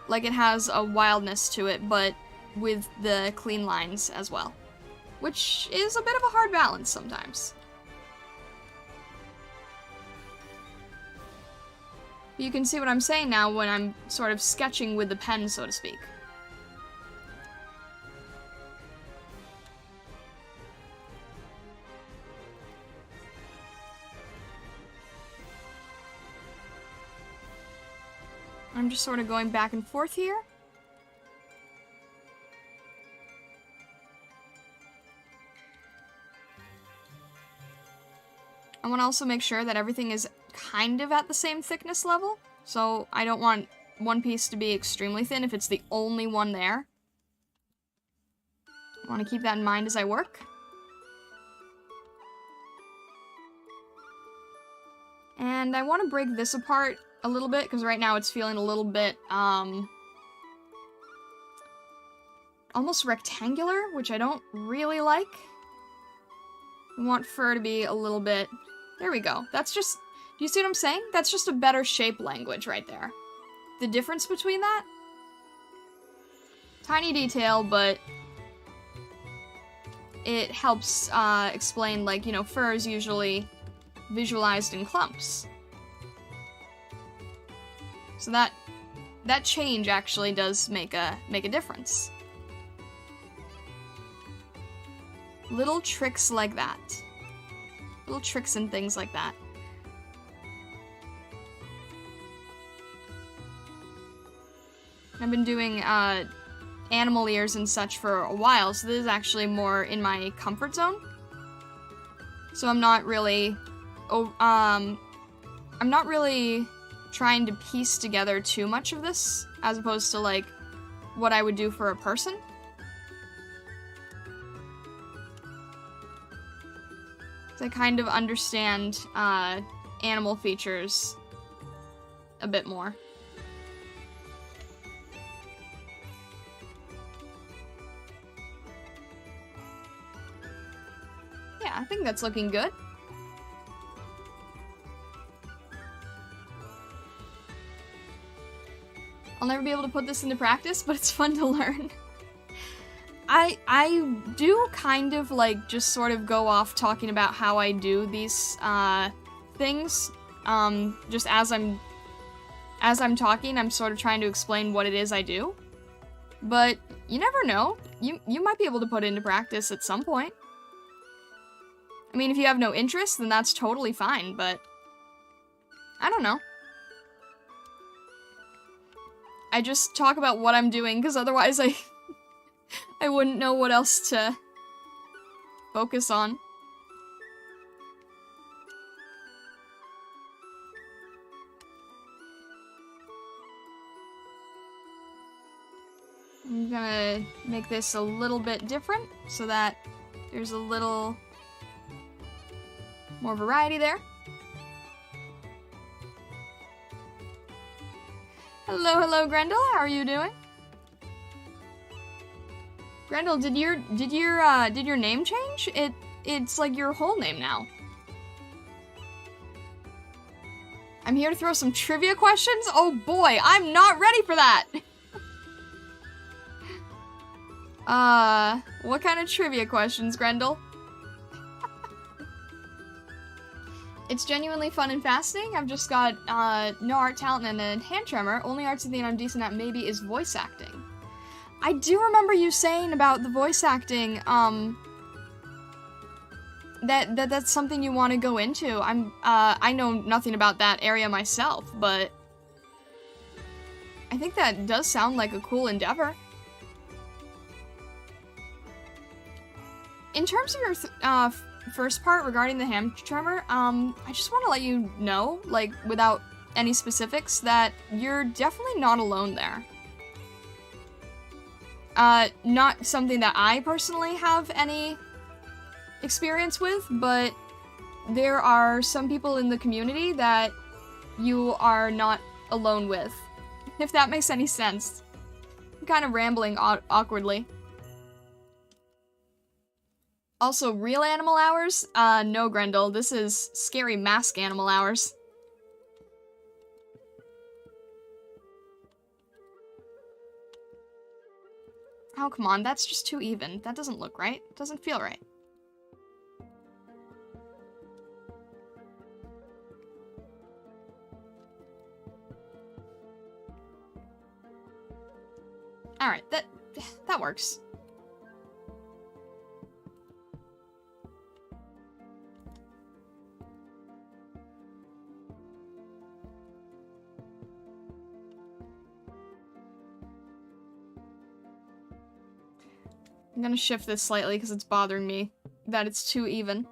like it has a wildness to it, but with the clean lines as well. Which is a bit of a hard balance sometimes. You can see what I'm saying now when I'm sort of sketching with the pen, so to speak. I'm just sort of going back and forth here. I want to also make sure that everything is kind of at the same thickness level, so I don't want one piece to be extremely thin if it's the only one there. I want to keep that in mind as I work. And I want to break this apart a little bit, because right now it's feeling a little bit, almost rectangular, which I don't really like. I want fur to be a little bit... There we go. That's just... Do you see what I'm saying? That's just a better shape language right there. The difference between that? Tiny detail, but it helps explain, like, you know, fur is usually visualized in clumps. So that change actually does make a difference. Little tricks like that. Little tricks and things like that. I've been doing animal ears and such for a while, so this is actually more in my comfort zone. So I'm not really trying to piece together too much of this, as opposed to, like, what I would do for a person. So I kind of understand animal features a bit more. Yeah, I think that's looking good. I'll never be able to put this into practice, but it's fun to learn. I do kind of, like, just sort of go off talking about how I do these things. Just as I'm talking, I'm sort of trying to explain what it is I do. But you never know. You might be able to put it into practice at some point. I mean, if you have no interest, then that's totally fine, but I don't know. I just talk about what I'm doing, because otherwise I wouldn't know what else to focus on. I'm gonna make this a little bit different so that there's a little more variety there. Hello, Grendel. How are you doing? Grendel, did your name change? It's like your whole name now. I'm here to throw some trivia questions? Oh boy, I'm not ready for that! What kind of trivia questions, Grendel? It's genuinely fun and fascinating. I've just got, no art talent and a hand tremor. Only arts thing I'm decent at maybe is voice acting. I do remember you saying about the voice acting, that's something you want to go into. I know nothing about that area myself, but I think that does sound like a cool endeavor. In terms of your first part regarding the hand tremor, I just want to let you know, like, without any specifics, that you're definitely not alone there. Not something that I personally have any experience with, but there are some people in the community that you are not alone with, if that makes any sense. I'm kind of rambling awkwardly. Also, real animal hours? No, Grendel, this is scary mask animal hours. Oh, come on, that's just too even. That doesn't look right. It doesn't feel right. Alright, that works. I'm gonna shift this slightly because it's bothering me that it's too even.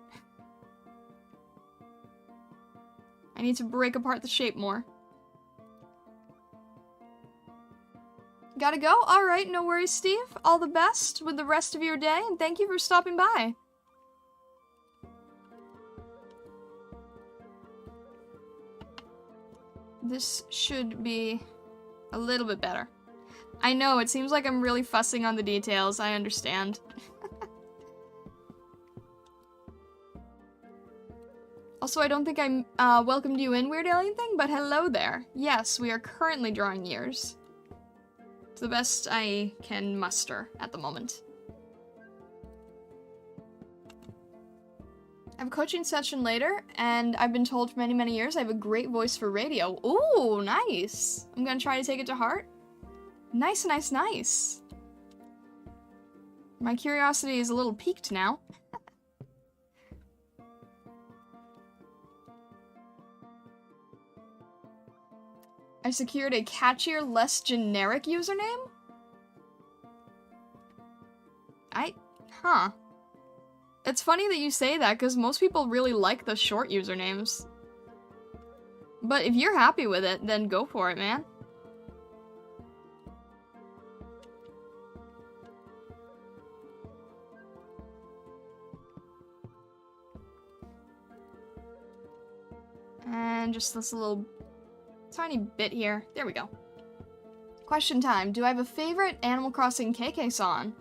I need to break apart the shape more. Gotta go? Alright, no worries, Steve. All the best with the rest of your day, and thank you for stopping by. This should be a little bit better. I know, it seems like I'm really fussing on the details, I understand. Also, I don't think I welcomed you in, Weird Alien Thing, but hello there. Yes, we are currently drawing years. It's the best I can muster at the moment. I have a coaching session later, and I've been told for many, many years I have a great voice for radio. Ooh, nice! I'm gonna try to take it to heart. Nice, nice, nice. My curiosity is a little piqued now. I secured a catchier, less generic username? Huh. It's funny that you say that, because most people really like the short usernames. But if you're happy with it, then go for it, man. And just this little tiny bit here. There we go. Question time. Do I have a favorite Animal Crossing KK song?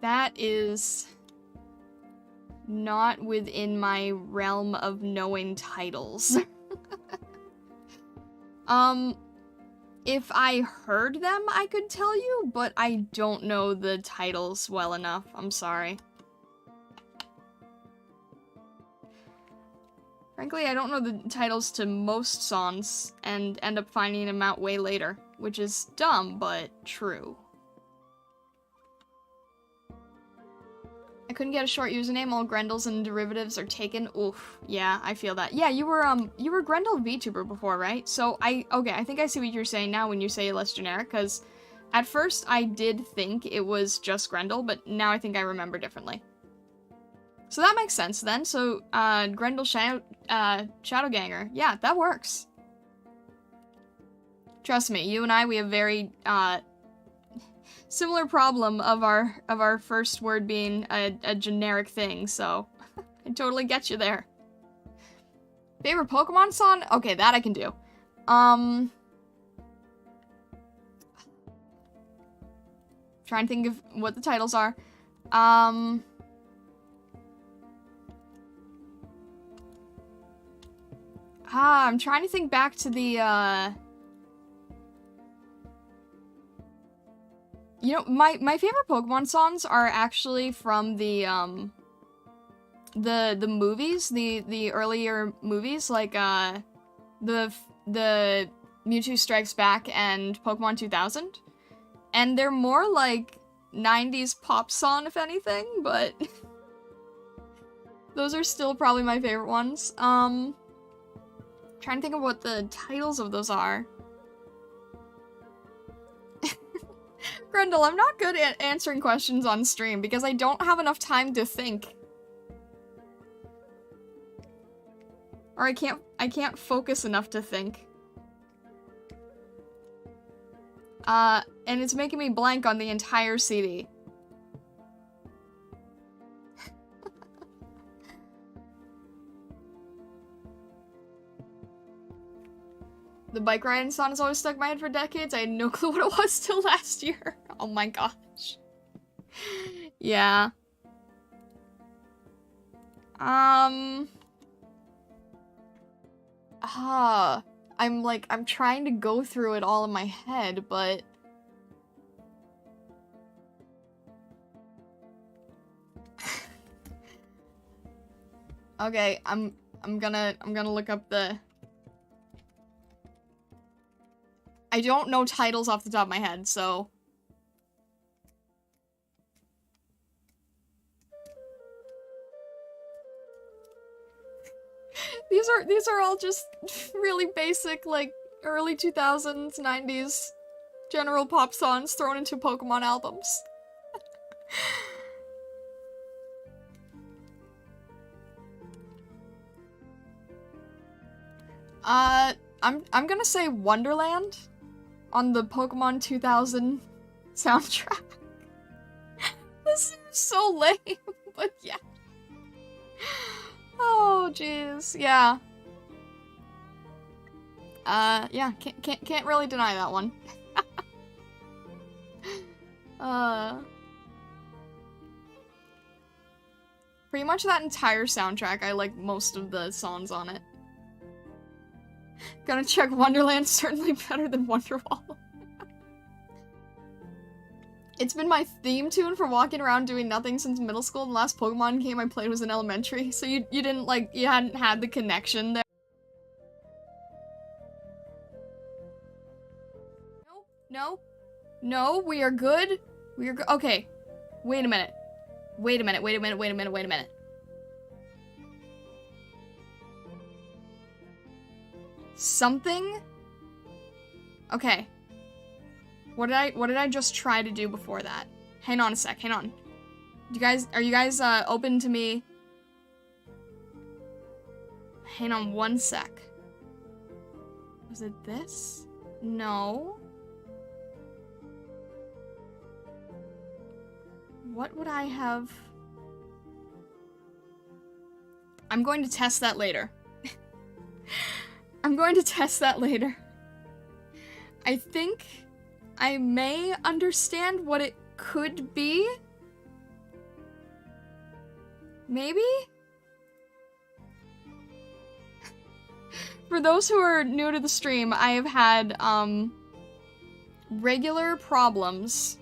That is not within my realm of knowing titles. If I heard them, I could tell you, but I don't know the titles well enough. I'm sorry. Frankly, I don't know the titles to most songs, and end up finding them out way later, which is dumb, but true. I couldn't get a short username, all Grendels and derivatives are taken. Oof, yeah, I feel that. Yeah, you were Grendel VTuber before, right? So, okay, I think I see what you're saying now when you say less generic, because at first I did think it was just Grendel, but now I think I remember differently. So that makes sense then. So, Grendel Shadowganger. Yeah, that works. Trust me, you and I, we have very, similar problem of our first word being a generic thing, so I totally get you there. Favorite Pokemon song? Okay, that I can do. Trying to think of what the titles are. I'm trying to think back to the, you know, my favorite Pokemon songs are actually from the movies, the earlier movies, like, the Mewtwo Strikes Back and Pokemon 2000. And they're more like 90s pop song, if anything, but those are still probably my favorite ones. Trying to think of what the titles of those are. Grendel, I'm not good at answering questions on stream because I don't have enough time to think. Or I can't focus enough to think. And it's making me blank on the entire CD. The bike riding song has always stuck in my head for decades. I had no clue what it was till last year. Oh my gosh. Yeah. I'm trying to go through it all in my head, but okay, I'm gonna look up the. I don't know titles off the top of my head, so. These are all just really basic, like, early 2000s, 90s general pop songs thrown into Pokemon albums. I'm gonna say Wonderland on the Pokemon 2000 soundtrack. This is so lame, but yeah. Oh, jeez, yeah. Yeah, can't really deny that one. Pretty much that entire soundtrack, I like most of the songs on it. Gonna check Wonderland, certainly better than Wonderwall. It's been my theme tune for walking around doing nothing since middle school. The last Pokemon game I played was in elementary, so you didn't, like, you hadn't had the connection there. No, we are good. We are good. Okay. Wait a minute. Something? Okay. What did I just try to do before that? Hang on a sec, hang on. Are you guys open to me? Hang on one sec. Was it this? No. What would I have? I'm going to test that later. I'm going to test that later. I think I may understand what it could be. Maybe? For those who are new to the stream, I have had, regular problems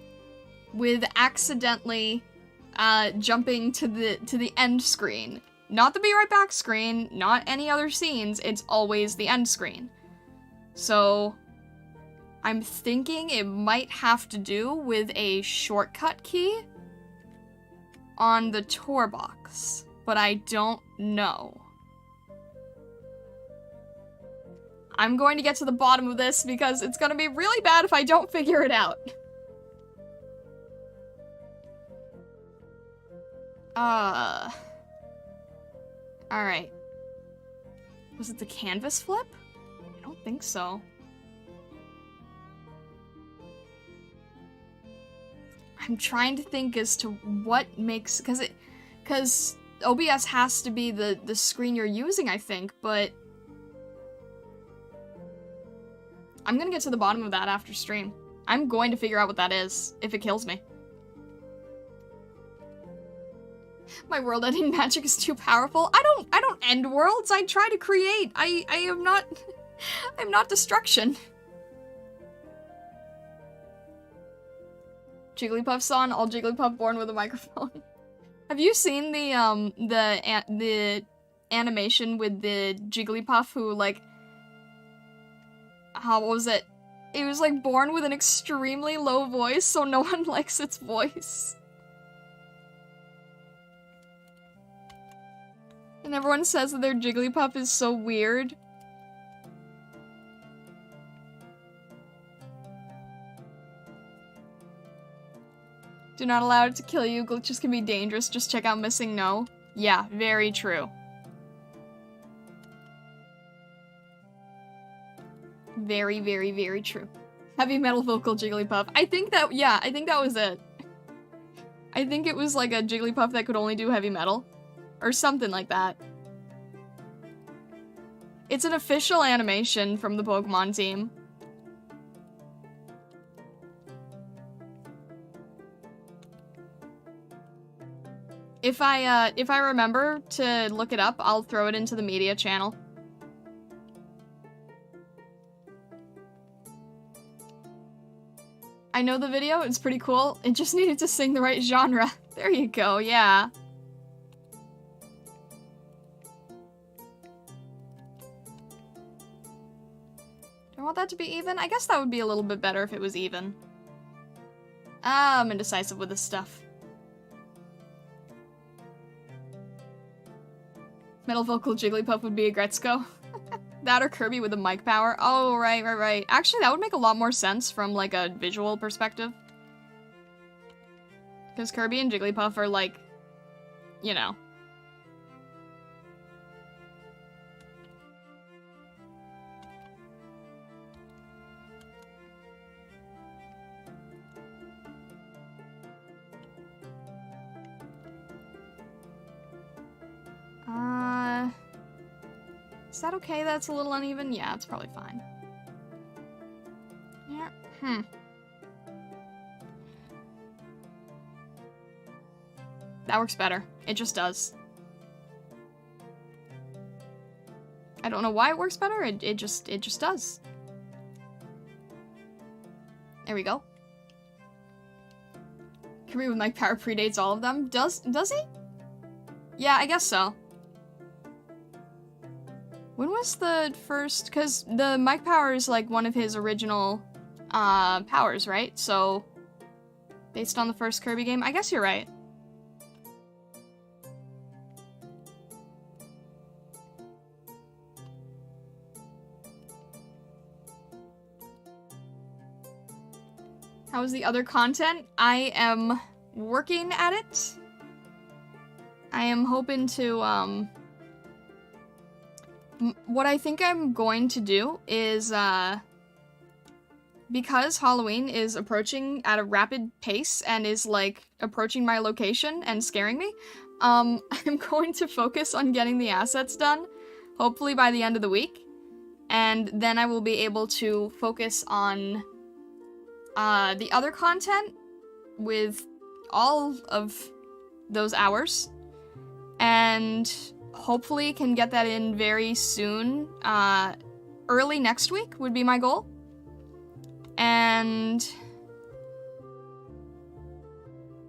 with accidentally, jumping to the end screen Not the be right back screen, not any other scenes, it's always the end screen. So I'm thinking it might have to do with a shortcut key on the tour box, but I don't know. I'm going to get to the bottom of this because it's gonna be really bad if I don't figure it out. Alright. Was it the canvas flip? I don't think so. I'm trying to think as to what makes, because OBS has to be the screen you're using, I think, but I'm gonna get to the bottom of that after stream. I'm going to figure out what that is, if it kills me. My world ending magic is too powerful. I don't end worlds. I try to create. I am not I'm not destruction. Jigglypuff son, all Jigglypuff born with a microphone. Have you seen the animation with the Jigglypuff who, like, how was it? It was like born with an extremely low voice, so no one likes its voice. And everyone says that their Jigglypuff is so weird. Do not allow it to kill you. Glitches can be dangerous. Just check out Missing No. Yeah, very true. Very, very, very true. Heavy metal vocal Jigglypuff. I think that, yeah, I think that was it. I think it was like a Jigglypuff that could only do heavy metal. Or something like that. It's an official animation from the Pokemon team. If I remember to look it up, I'll throw it into the media channel. I know the video, it's pretty cool. It just needed to sing the right genre. There you go, yeah. Do I want that to be even? I guess that would be a little bit better if it was even. I'm indecisive with this stuff. Metal vocal Jigglypuff would be a Gretzko. That or Kirby with the mic power. Oh, right. Actually, that would make a lot more sense from, like, a visual perspective. Because Kirby and Jigglypuff are, like, you know. Is that okay that's a little uneven? Yeah, it's probably fine. Yeah, That works better. It just does. I don't know why it works better, it just does. There we go. Kirby with mic power predates all of them. Does he? Yeah, I guess so. When was the first? Because the mic power is like one of his original powers, right? So, based on the first Kirby game, I guess you're right. How is the other content? I am working at it. I am hoping to, what I think I'm going to do is, because Halloween is approaching at a rapid pace and is, like, approaching my location and scaring me, I'm going to focus on getting the assets done, hopefully by the end of the week, and then I will be able to focus on, the other content with all of those hours, and hopefully can get that in very soon. Early next week would be my goal. And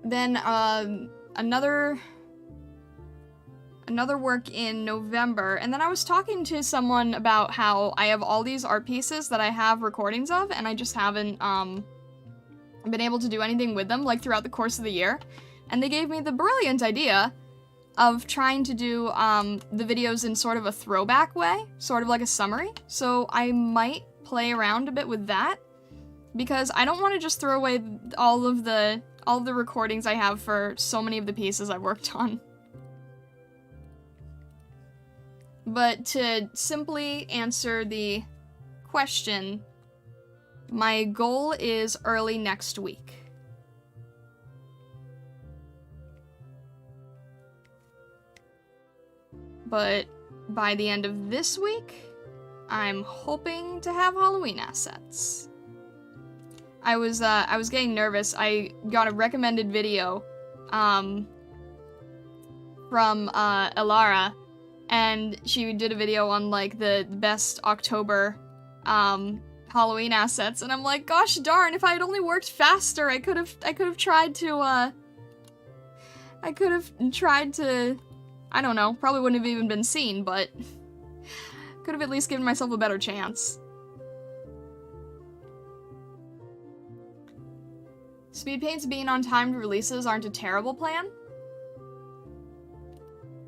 then another another work in November, and then I was talking to someone about how I have all these art pieces that I have recordings of, and I just haven't, been able to do anything with them, like, throughout the course of the year. And they gave me the brilliant idea of trying to do, the videos in sort of a throwback way, sort of like a summary. So I might play around a bit with that, because I don't want to just throw away all of the recordings I have for so many of the pieces I've worked on. But to simply answer the question, my goal is early next week. But by the end of this week, I'm hoping to have Halloween assets. I was getting nervous. I got a recommended video, from, Elara, and she did a video on, like, the best October, Halloween assets, and I'm like, gosh darn, if I had only worked faster, I could have tried to, I don't know, probably wouldn't have even been seen, but could have at least given myself a better chance. Speed paints being on timed releases aren't a terrible plan?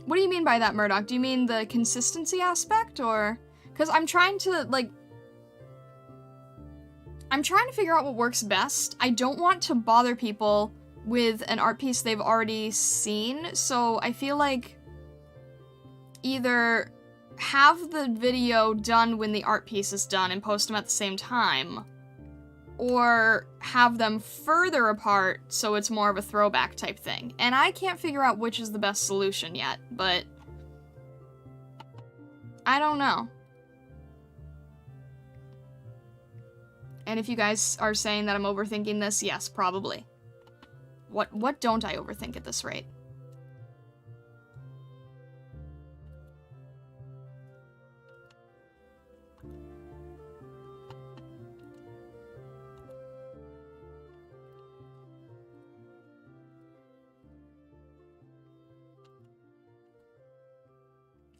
What do you mean by that, Murdoch? Do you mean the consistency aspect, or? Because I'm trying to, like, I'm trying to figure out what works best. I don't want to bother people with an art piece they've already seen, so I feel like either have the video done when the art piece is done and post them at the same time, or have them further apart so it's more of a throwback type thing. And I can't figure out which is the best solution yet, but I don't know. And if you guys are saying that I'm overthinking this, yes, probably. What don't I overthink at this rate?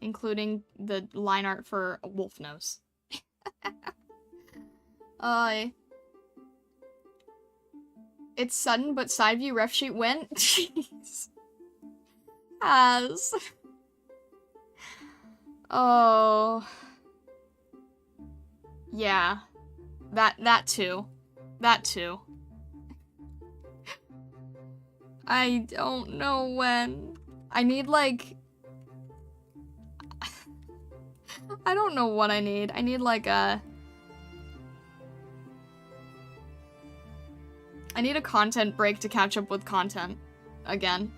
Including the line art for Wolf Nose. It's sudden, but side view ref sheet went. Jeez. As. Oh. Yeah. That too. That too. I don't know when. I need, like... I don't know what I need. I need, like, I need a content break to catch up with content. Again.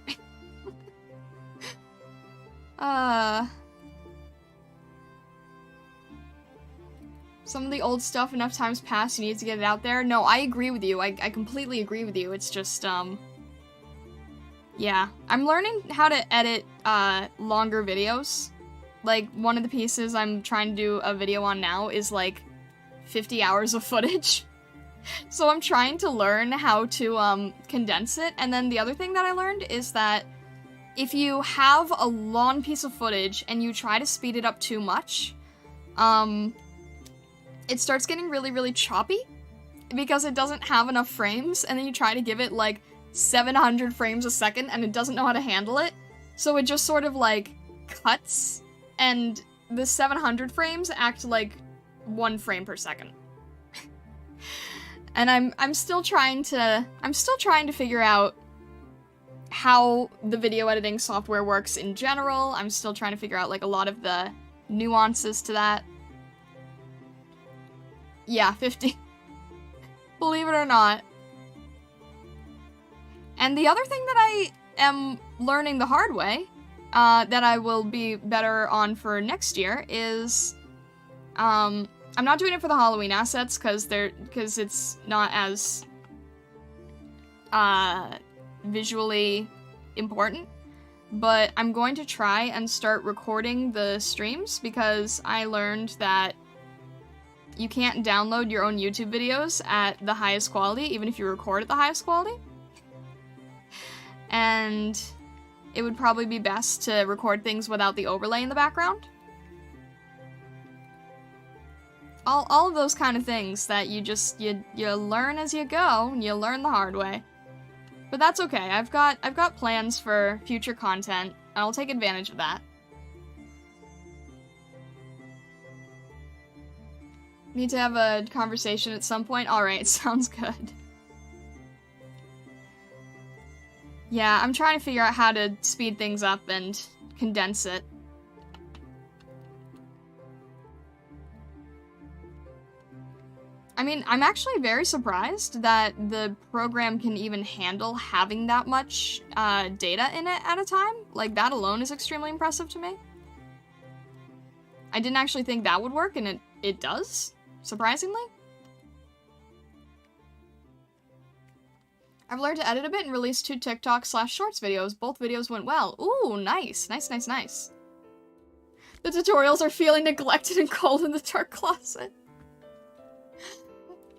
Some of the old stuff, enough times passed, you need to get it out there. No, I agree with you. I completely agree with you. It's just, yeah. I'm learning how to edit, longer videos. Like, one of the pieces I'm trying to do a video on now is, like, 50 hours of footage. So I'm trying to learn how to, condense it. And then the other thing that I learned is that if you have a long piece of footage and you try to speed it up too much, it starts getting really, really choppy because it doesn't have enough frames, and then you try to give it, like, 700 frames a second and it doesn't know how to handle it. So it just sort of, like, cuts. And the 700 frames act like 1 frame per second. And I'm still trying to figure out how the video editing software works in general. I'm still trying to figure out, like, a lot of the nuances to that. Yeah, 50. Believe it or not. And the other thing that I am learning the hard way, that I will be better on for next year is, I'm not doing it for the Halloween assets because it's not as, visually important, but I'm going to try and start recording the streams because I learned that you can't download your own YouTube videos at the highest quality, even if you record at the highest quality. And it would probably be best to record things without the overlay in the background. All of those kind of things that you learn as you go, and you learn the hard way. But that's okay. I've got plans for future content, and I'll take advantage of that. Need to have a conversation at some point? Alright, sounds good. Yeah, I'm trying to figure out how to speed things up and condense it. I mean, I'm actually very surprised that the program can even handle having that much data in it at a time. Like, that alone is extremely impressive to me. I didn't actually think that would work, and it does, surprisingly. I've learned to edit a bit and released 2 TikTok/Shorts videos. Both videos went well. Ooh, nice. Nice, nice, nice. The tutorials are feeling neglected and cold in the dark closet.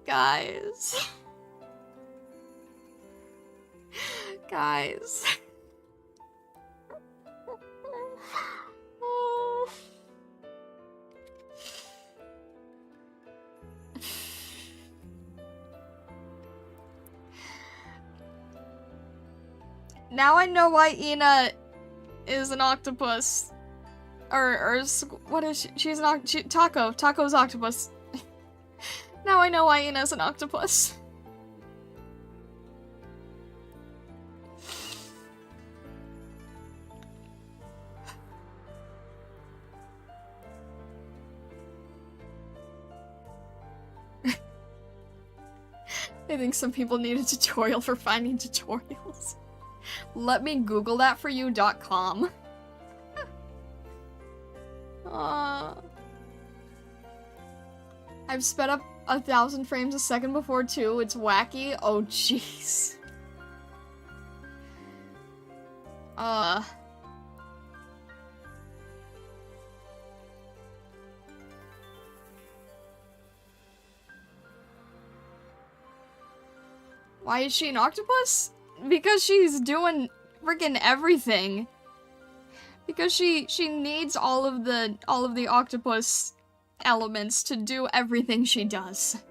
Guys. Guys. Now I know why Ina is an octopus. Or what is she? She's an Taco's octopus. Now I know why Ina's an octopus. I think some people need a tutorial for finding tutorials. Let me Google that for you.com. I've sped up 1,000 frames a second before too. It's wacky. Oh, jeez. Why is she an octopus? Because she's doing freaking everything. Because she needs all of the octopus elements to do everything she does.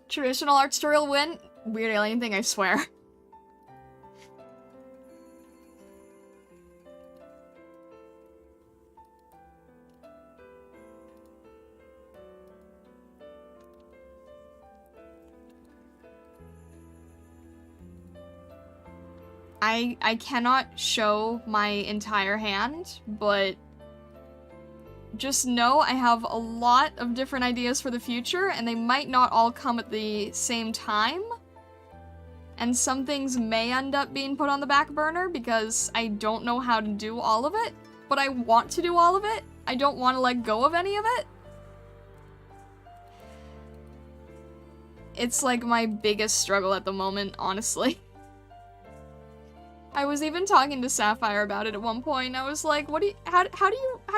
Traditional art tutorial win? Weird alien thing, I swear. I cannot show my entire hand, but just know I have a lot of different ideas for the future, and they might not all come at the same time. And some things may end up being put on the back burner because I don't know how to do all of it, but I want to do all of it. I don't want to let go of any of it. It's like my biggest struggle at the moment, honestly. I was even talking to Sapphire about it at one point. I was like, how do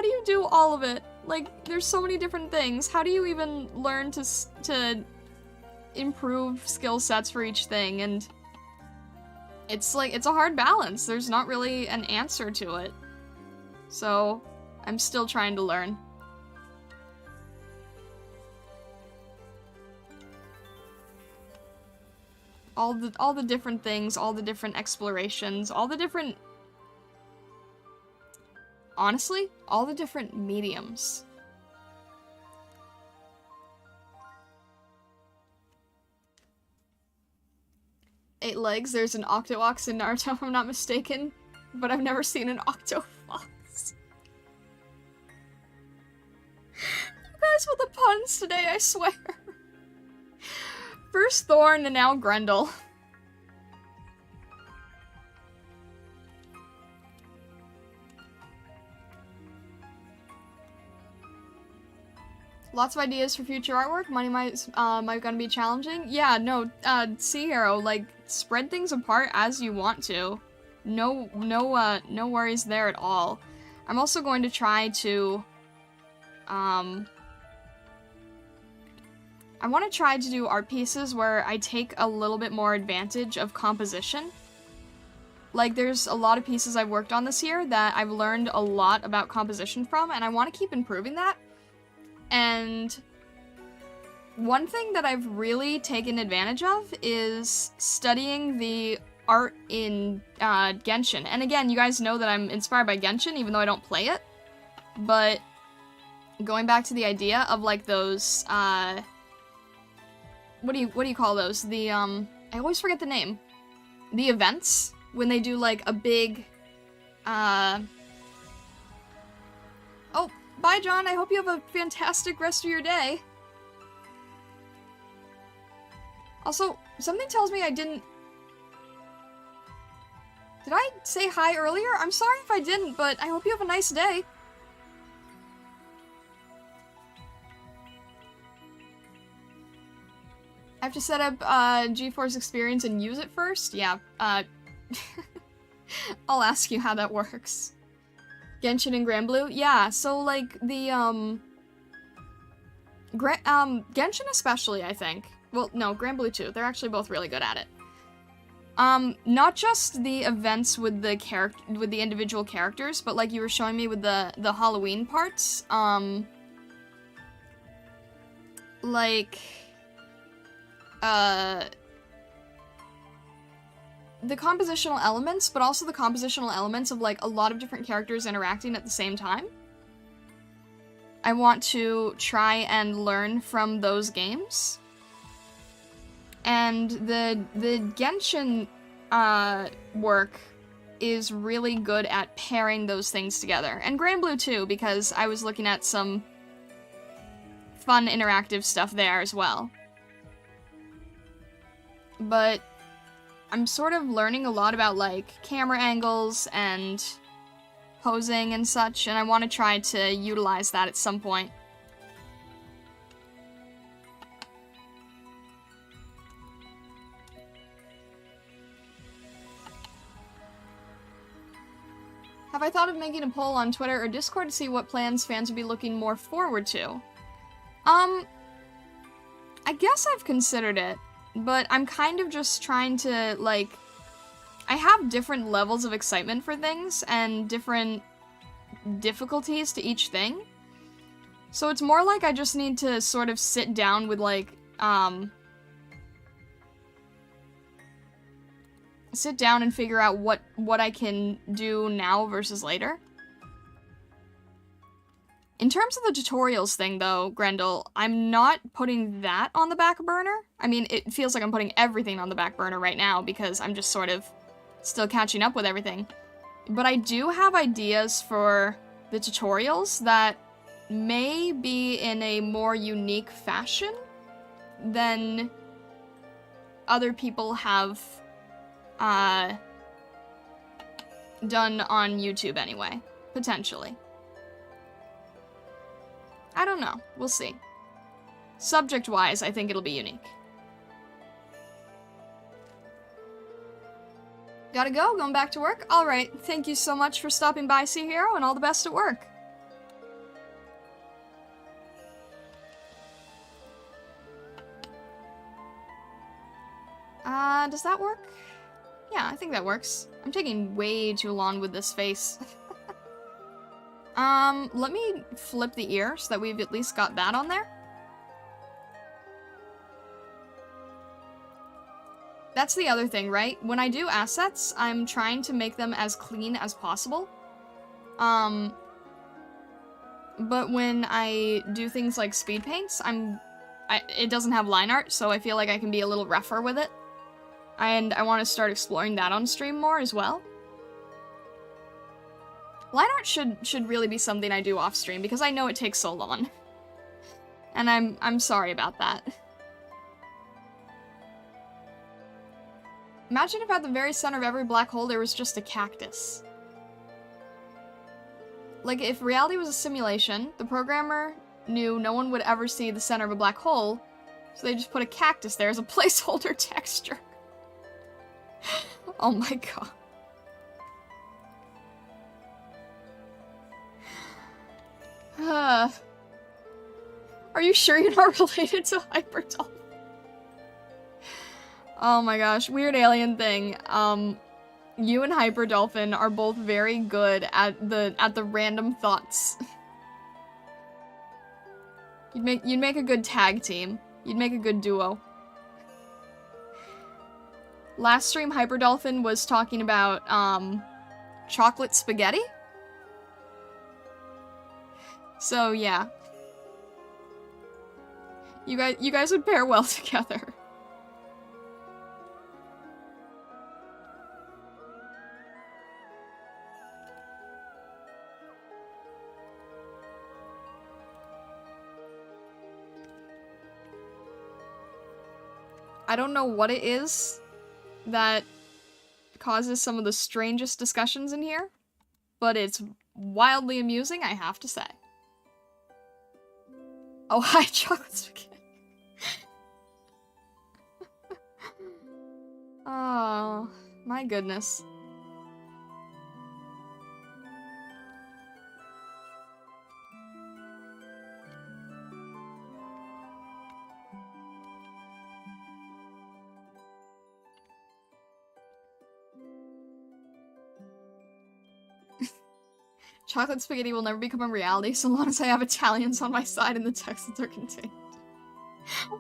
you do all of it? Like, there's so many different things. How do you even learn to improve skill sets for each thing? And it's like, it's a hard balance. There's not really an answer to it. So, I'm still trying to learn. All the different things, all the different explorations, all the different... Honestly, all the different mediums. Eight legs, there's an Octo-Ox in Naruto, if I'm not mistaken. But I've never seen an Octo-Fox. You guys with the puns today, I swear. First Thorn and now Grendel. Lots of ideas for future artwork. Money might gonna be challenging. Yeah, no, Sea Hero, like, spread things apart as you want to. No worries there at all. I'm also going to try to, I want to try to do art pieces where I take a little bit more advantage of composition. Like, there's a lot of pieces I've worked on this year that I've learned a lot about composition from, and I want to keep improving that. And one thing that I've really taken advantage of is studying the art in Genshin. And again, you guys know that I'm inspired by Genshin, even though I don't play it. But going back to the idea of, like, those, what do you call those? The, I always forget the name. The events, when they do, like, a big, Oh, bye, John. I hope you have a fantastic rest of your day. Also, something tells me I didn't... Did I say hi earlier? I'm sorry if I didn't, but I hope you have a nice day. I have to set up GeForce Experience and use it first? Yeah, I'll ask you how that works. Genshin and Granblue? Yeah, so, like, the, Genshin especially, I think. Well, no, Granblue too. They're actually both really good at it. Not just the events with the individual characters, but like you were showing me with the Halloween parts, like, the compositional elements, but also the compositional elements of, like, a lot of different characters interacting at the same time. I want to try and learn from those games. And the Genshin work is really good at pairing those things together. And Granblue too, because I was looking at some fun interactive stuff there as well. But I'm sort of learning a lot about, like, camera angles and posing and such, and I want to try to utilize that at some point. Have I thought of making a poll on Twitter or Discord to see what plans fans would be looking more forward to? I guess I've considered it, but I'm kind of just trying to, like... I have different levels of excitement for things, and different difficulties to each thing. So it's more like I just need to sort of sit down with, like, sit down and figure out what I can do now versus later. In terms of the tutorials thing, though, Grendel, I'm not putting that on the back burner. I mean, it feels like I'm putting everything on the back burner right now because I'm just sort of still catching up with everything. But I do have ideas for the tutorials that may be in a more unique fashion than other people have done on YouTube anyway, potentially. I don't know. We'll see. Subject-wise, I think it'll be unique. Gotta go, going back to work? Alright, thank you so much for stopping by, Sea Hero, and all the best at work. Does that work? Yeah, I think that works. I'm taking way too long with this face. Let me flip the ear so that we've at least got that on there. That's the other thing, right? When I do assets, I'm trying to make them as clean as possible. But when I do things like speed paints, it doesn't have line art, so I feel like I can be a little rougher with it. And I want to start exploring that on stream more as well. Line art should really be something I do off stream, because I know it takes so long. And I'm sorry about that. Imagine if at the very center of every black hole there was just a cactus. Like, if reality was a simulation, the programmer knew no one would ever see the center of a black hole, so they just put a cactus there as a placeholder texture. Oh my god. Are you sure you're not related to Hyperdolphin? Oh my gosh, weird alien thing. You and Hyperdolphin are both very good at the random thoughts. You'd make a good tag team. You'd make a good duo. Last stream, Hyperdolphin was talking about, chocolate spaghetti? So, yeah. You guys would pair well together. I don't know what it is that causes some of the strangest discussions in here, but it's wildly amusing, I have to say. Oh, hi, chocolate spaghetti. Oh, my goodness. Chocolate spaghetti will never become a reality so long as I have Italians on my side and the Texans are contained.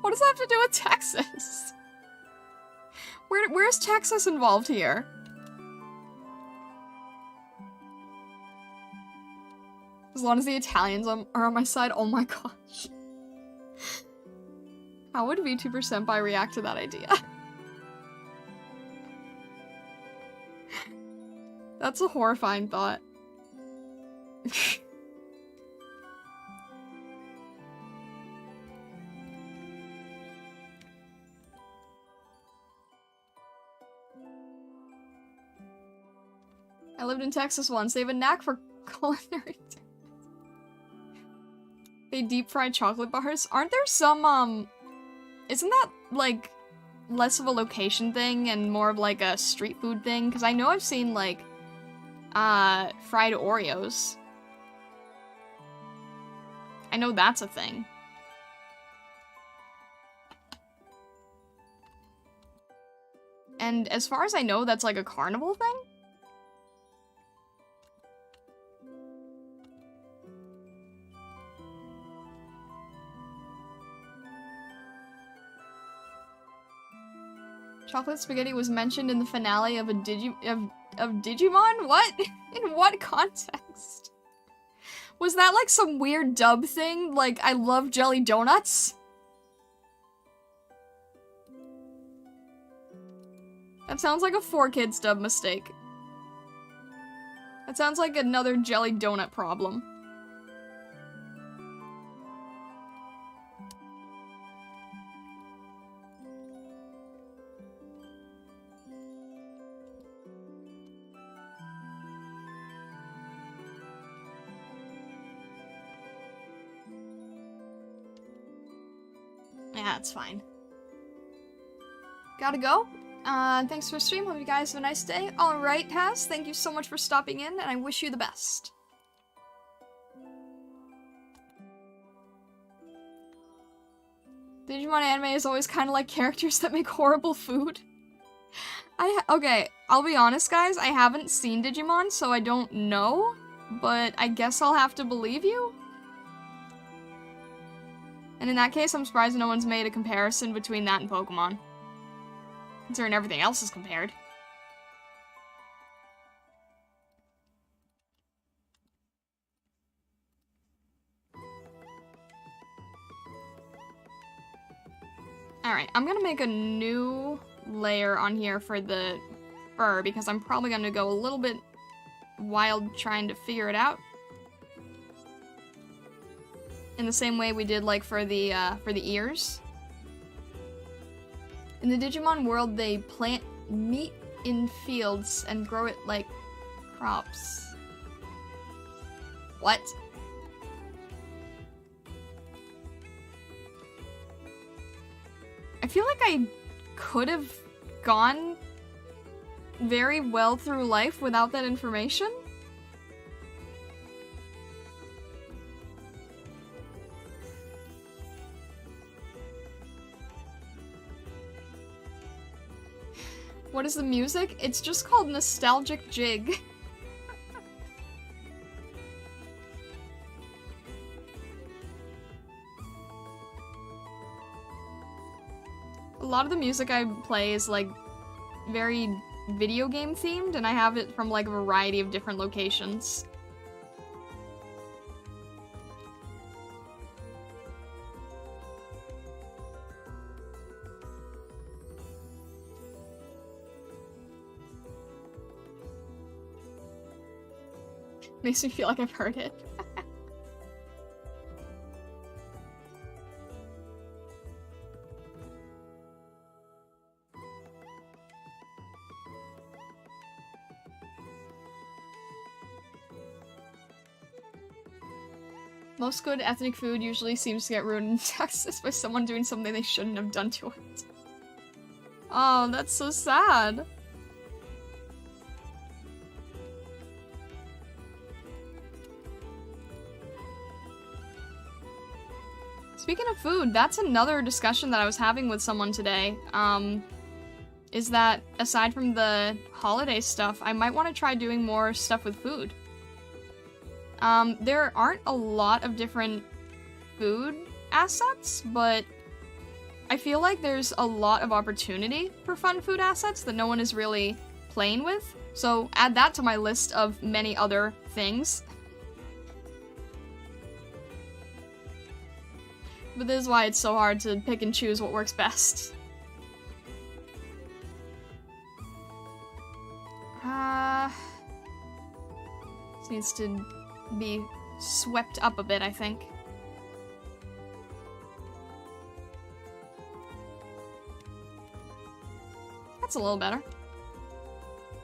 What does that have to do with Texas? Where's Texas involved here? As long as the Italians are on my side, oh my gosh. How would Vtuber Senpai react to that idea? That's a horrifying thought. I lived in Texas once. They have a knack for culinary. They deep fry chocolate bars. Aren't there some, isn't that, like, less of a location thing and more of, like, a street food thing? Because I know I've seen, like, fried Oreos. I know that's a thing. And as far as I know, that's like a carnival thing? Chocolate spaghetti was mentioned in the finale of a Digimon? What? In what context? Was that like some weird dub thing? Like, I love jelly donuts? That sounds like a 4Kids dub mistake. That sounds like another jelly donut problem. Yeah, it's fine. Gotta go. Thanks for the stream. Hope you guys have a nice day. Alright, Taz, thank you so much for stopping in, and I wish you the best. Digimon anime is always kind of like characters that make horrible food. Okay, I'll be honest, guys. I haven't seen Digimon, so I don't know. But I guess I'll have to believe you? And in that case, I'm surprised no one's made a comparison between that and Pokemon. Considering everything else is compared. Alright, I'm gonna make a new layer on here for the fur, because I'm probably gonna go a little bit wild trying to figure it out. In the same way we did, like, for the ears. In the Digimon world, they plant meat in fields and grow it like crops. What? I feel like I could have gone very well through life without that information. What is the music? It's just called Nostalgic Jig. A lot of the music I play is like very video game themed, and I have it from like a variety of different locations. Makes me feel like I've heard it. Most good ethnic food usually seems to get ruined in Texas by someone doing something they shouldn't have done to it. Oh, that's so sad. Speaking of food, that's another discussion that I was having with someone today, is that aside from the holiday stuff, I might want to try doing more stuff with food. There aren't a lot of different food assets, but I feel like there's a lot of opportunity for fun food assets that no one is really playing with, so add that to my list of many other things. But this is why it's so hard to pick and choose what works best. This needs to be swept up a bit, I think. That's a little better.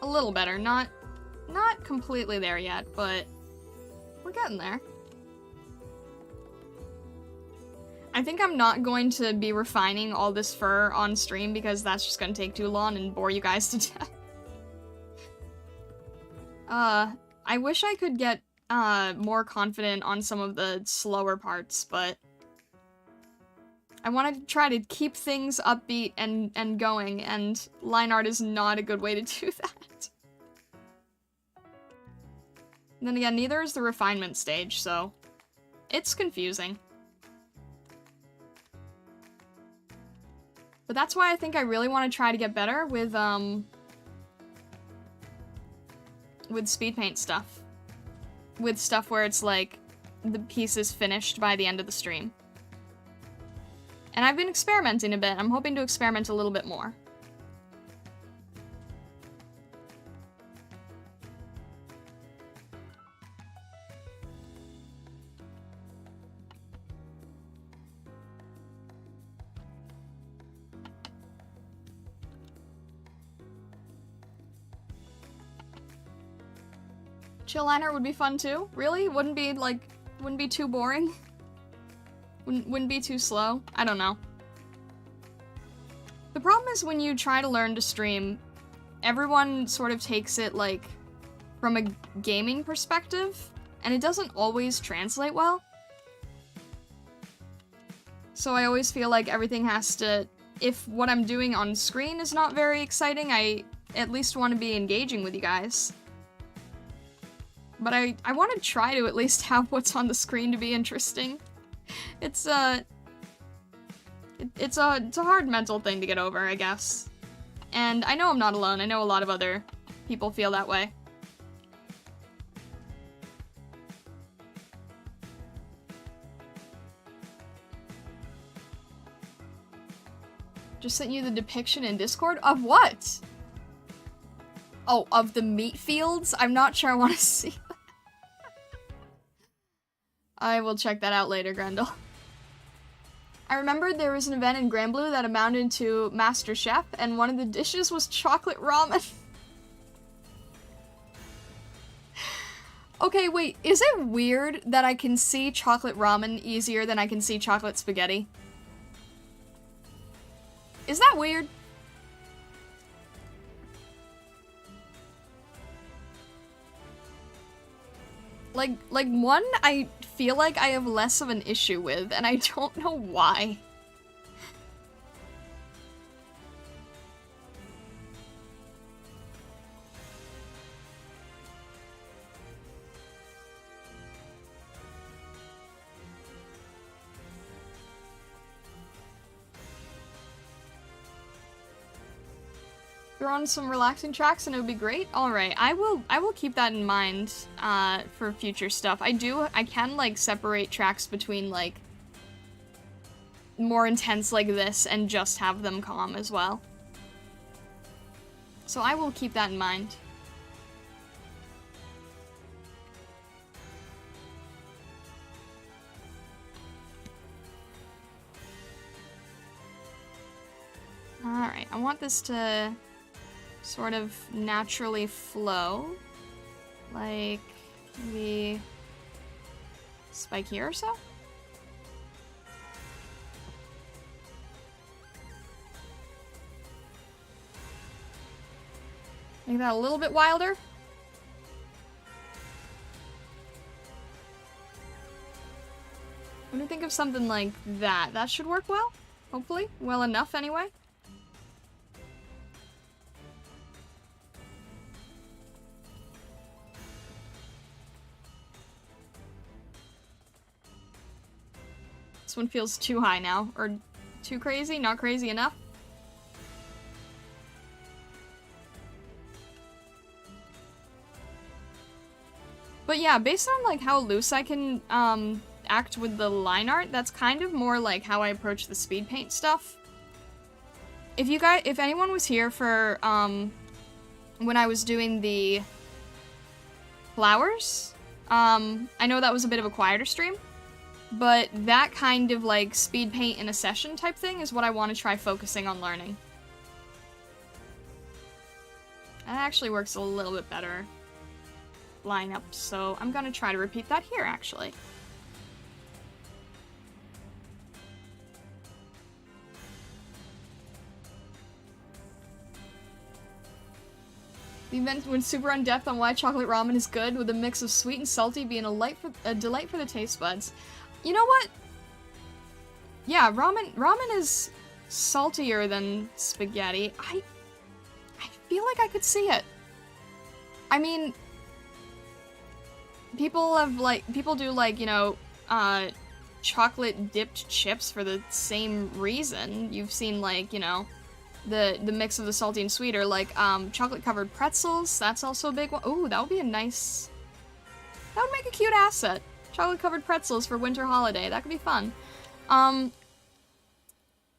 A little better. Not completely there yet, but we're getting there. I think I'm not going to be refining all this fur on stream because that's just gonna take too long and bore you guys to death. I wish I could get more confident on some of the slower parts, but I want to try to keep things upbeat and going, and line art is not a good way to do that. And then again, neither is the refinement stage, so it's confusing. But that's why I think I really want to try to get better with speed paint stuff. With stuff where it's like, the piece is finished by the end of the stream. And I've been experimenting a bit. I'm hoping to experiment a little bit more. Chill liner would be fun too. Really? Wouldn't be too boring? Wouldn't be too slow? I don't know. The problem is when you try to learn to stream, everyone sort of takes it like from a gaming perspective, and it doesn't always translate well. So I always feel like everything has to, if what I'm doing on screen is not very exciting, I at least want to be engaging with you guys. But I want to try to at least have what's on the screen to be interesting. It's a hard mental thing to get over, I guess. And I know I'm not alone. I know a lot of other people feel that way. Just sent you the depiction in Discord? Of what? Oh, of the meat fields? I'm not sure I want to see that. I will check that out later, Grendel. I remembered there was an event in Granblue that amounted to Master Chef, and one of the dishes was chocolate ramen. Okay, wait, is it weird that I can see chocolate ramen easier than I can see chocolate spaghetti? Is that weird? Like one, I feel like I have less of an issue with, and I don't know why. Throw on some relaxing tracks and it would be great. Alright, I will keep that in mind, for future stuff. I can, like, separate tracks between, like, more intense like this and just have them calm as well. So I will keep that in mind. Alright, I want this to sort of naturally flow. Like, maybe spike here or so? Make that a little bit wilder. What do you think of something like that? That should work well, hopefully. Well enough, anyway. This one feels too high now, or too crazy, not crazy enough. But yeah, based on like how loose I can act with the line art, that's kind of more like how I approach the speed paint stuff. If anyone was here for when I was doing the flowers, I know that was a bit of a quieter stream, but that kind of like speed paint in a session type thing is what I want to try focusing on learning. That actually works a little bit better lineup, so I'm gonna try to repeat that here, actually. The event went super in depth on why chocolate ramen is good, with a mix of sweet and salty being a delight for the taste buds. You know what? Yeah, ramen is saltier than spaghetti. I feel like I could see it. I mean, people do like, you know, chocolate dipped chips for the same reason. You've seen like, you know, the mix of the salty and sweet, or like chocolate covered pretzels. That's also a big one. Ooh, that would be a nice, that would make a cute asset. Chocolate covered pretzels for winter holiday. That could be fun.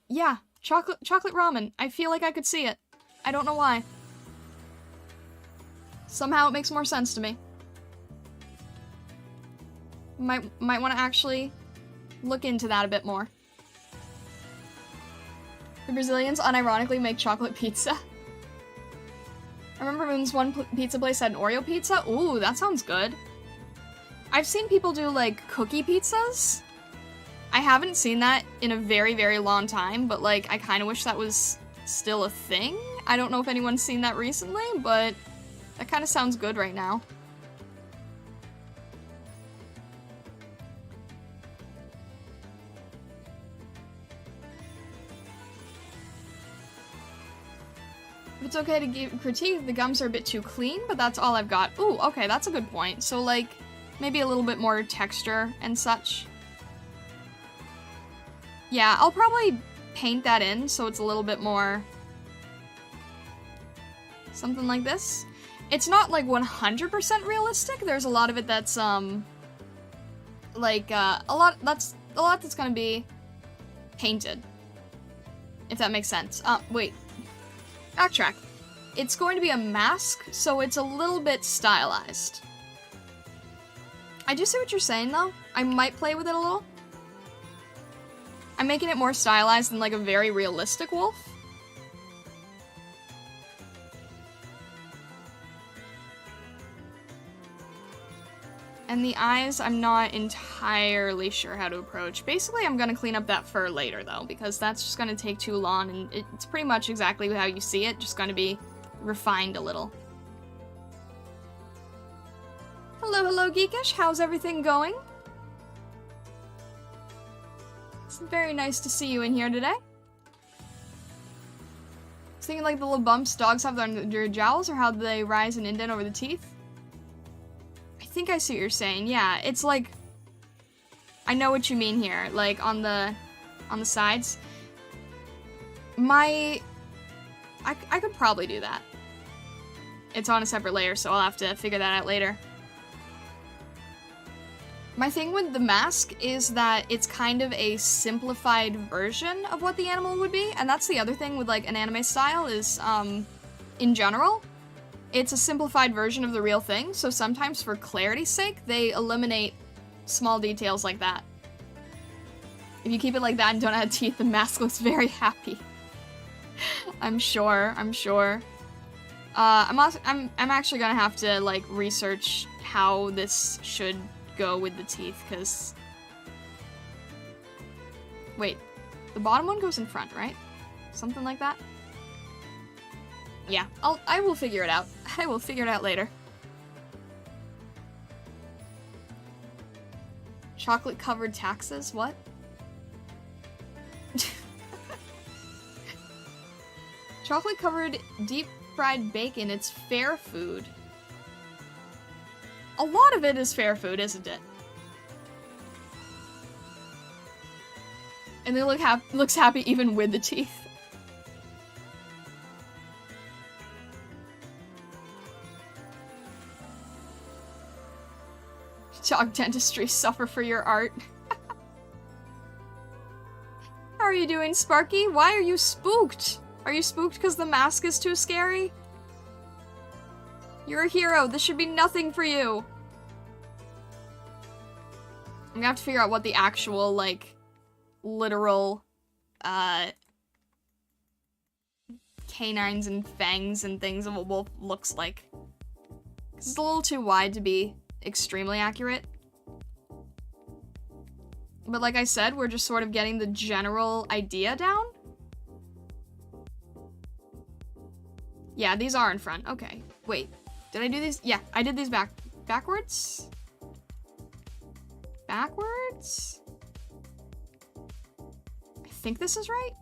Yeah, chocolate ramen. I feel like I could see it. I don't know why. Somehow it makes more sense to me. Might want to actually look into that a bit more. The Brazilians unironically make chocolate pizza. I remember when this one pizza place had an Oreo pizza. Ooh, that sounds good. I've seen people do, like, cookie pizzas. I haven't seen that in a very, very long time, but, like, I kind of wish that was still a thing. I don't know if anyone's seen that recently, but that kind of sounds good right now. If it's okay to give critique, the gums are a bit too clean, but that's all I've got. Ooh, okay, that's a good point. So, like, maybe a little bit more texture and such. Yeah, I'll probably paint that in so it's a little bit more something like this. It's not like 100% realistic. There's a lot of it that's like a lot that's gonna be painted, if that makes sense. Wait, backtrack. It's going to be a mask, so it's a little bit stylized. I do see what you're saying, though. I might play with it a little. I'm making it more stylized than, like, a very realistic wolf. And the eyes, I'm not entirely sure how to approach. Basically, I'm gonna clean up that fur later, though, because that's just gonna take too long, and it's pretty much exactly how you see it, just gonna be refined a little. Hello, hello, Geekish. How's everything going? It's very nice to see you in here today. I was thinking like the little bumps dogs have on their jowls, or how they rise and indent over the teeth. I think I see what you're saying. Yeah, it's like, I know what you mean here. Like on the sides. I could probably do that. It's on a separate layer, so I'll have to figure that out later. My thing with the mask is that it's kind of a simplified version of what the animal would be, and that's the other thing with, like, an anime style is, in general, it's a simplified version of the real thing, so sometimes for clarity's sake, they eliminate small details like that. If you keep it like that and don't add teeth, the mask looks very happy. I'm sure. I'm actually gonna have to, like, research how this should go with the teeth, because... Wait, the bottom one goes in front, right? Something like that? Yeah, I will figure it out. I will figure it out later. Chocolate-covered taxes? What? Chocolate-covered deep-fried bacon, it's fair food. A lot of it is fair food, isn't it? And they looks happy even with the teeth. Dog dentistry, suffer for your art. How are you doing, Sparky? Why are you spooked? Are you spooked because the mask is too scary? You're a hero. This should be nothing for you. I'm gonna have to figure out what the actual, like, literal, canines and fangs and things of a wolf looks like. 'Cause it's a little too wide to be extremely accurate. But like I said, we're just sort of getting the general idea down. Yeah, these are in front. Okay. Wait. Did I do these? Yeah, I did these backwards? Backwards? I think this is right.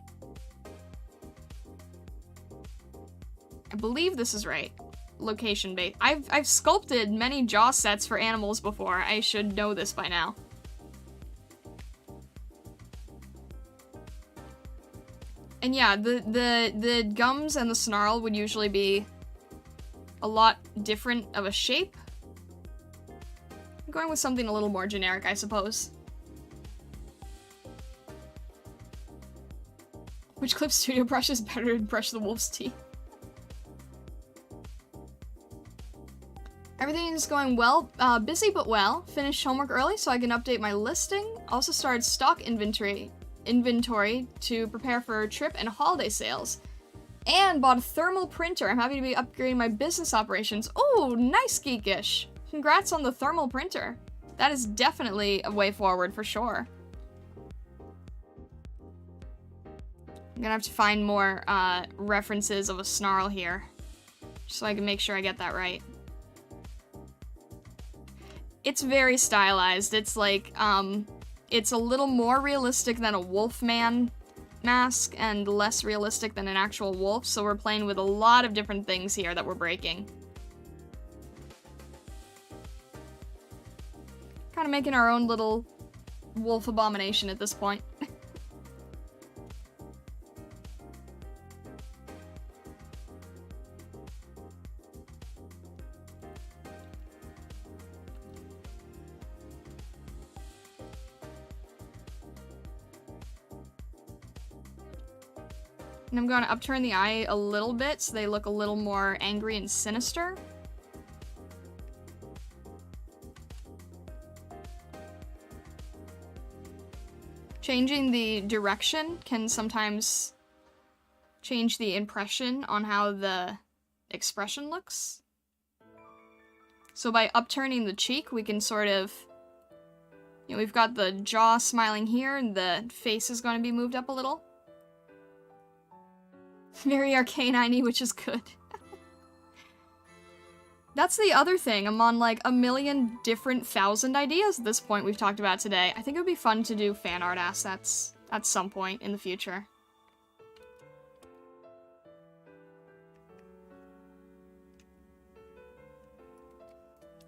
I believe this is right. Location based. I've sculpted many jaw sets for animals before. I should know this by now. And yeah, the gums and the snarl would usually be a lot different of a shape. I'm going with something a little more generic, I suppose. Which Clip Studio brush is better to brush the wolf's teeth? Everything is going well, busy but well. Finished homework early so I can update my listing. Also started stock inventory to prepare for a trip and holiday sales. And bought a thermal printer. I'm happy to be upgrading my business operations. Oh, nice, Geekish. Congrats on the thermal printer. That is definitely a way forward for sure. I'm gonna have to find more references of a snarl here, so I can make sure I get that right. It's very stylized. It's like, it's a little more realistic than a Wolfman mask and less realistic than an actual wolf, so we're playing with a lot of different things here that we're breaking. Kind of making our own little wolf abomination at this point. And I'm going to upturn the eye a little bit so they look a little more angry and sinister. Changing the direction can sometimes change the impression on how the expression looks. So by upturning the cheek, we can sort of, you know, we've got the jaw smiling here and the face is going to be moved up a little. Very arcane-y, which is good. That's the other thing. I'm on like a million different thousand ideas at this point we've talked about today. I think it would be fun to do fan art assets at some point in the future.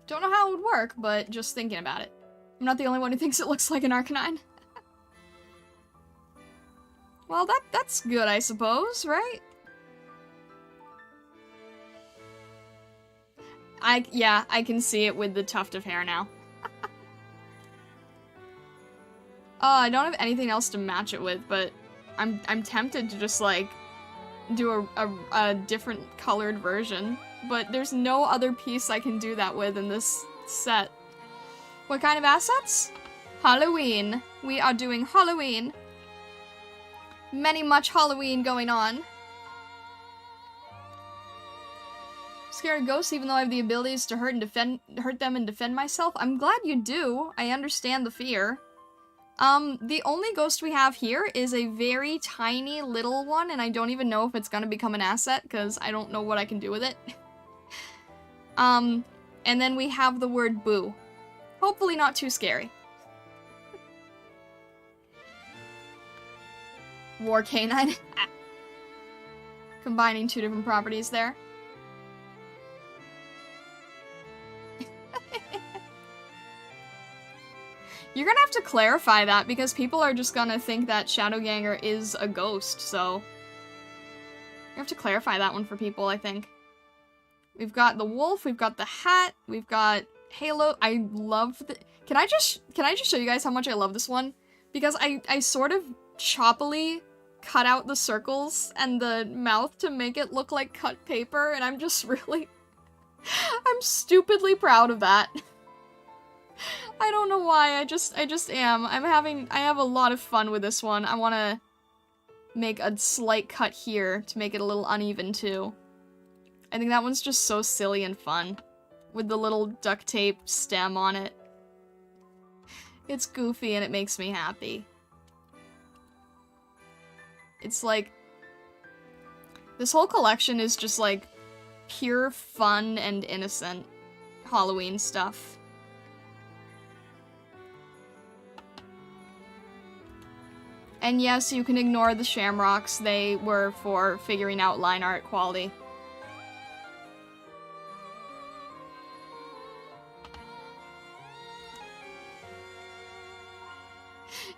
Don't know how it would work, but just thinking about it. I'm not the only one who thinks it looks like an Arcanine. Well, that's good, I suppose, right? Yeah, I can see it with the tuft of hair now. I don't have anything else to match it with, but I'm tempted to just, like, do a different colored version. But there's no other piece I can do that with in this set. What kind of assets? Halloween. We are doing Halloween. Much Halloween going on. Scared of ghosts even though I have the abilities to hurt them and defend myself? I'm glad you do. I understand the fear. The only ghost we have here is a very tiny little one, and I don't even know if it's gonna become an asset, because I don't know what I can do with it. And then we have the word boo. Hopefully not too scary. War canine. Combining two different properties there. You're gonna have to clarify that, because people are just gonna think that Shadowganger is a ghost, so... You have to clarify that one for people, I think. We've got the wolf, we've got the hat, we've got Halo. I love the... Can I just show you guys how much I love this one? Because I sort of choppily cut out the circles and the mouth to make it look like cut paper, and I'm just really... I'm stupidly proud of that. I don't know why, I just am. I have a lot of fun with this one. I want to make a slight cut here to make it a little uneven too. I think that one's just so silly and fun, with the little duct tape stem on it. It's goofy and it makes me happy. It's like, this whole collection is just like pure fun and innocent Halloween stuff. And yes, you can ignore the shamrocks. They were for figuring out line art quality.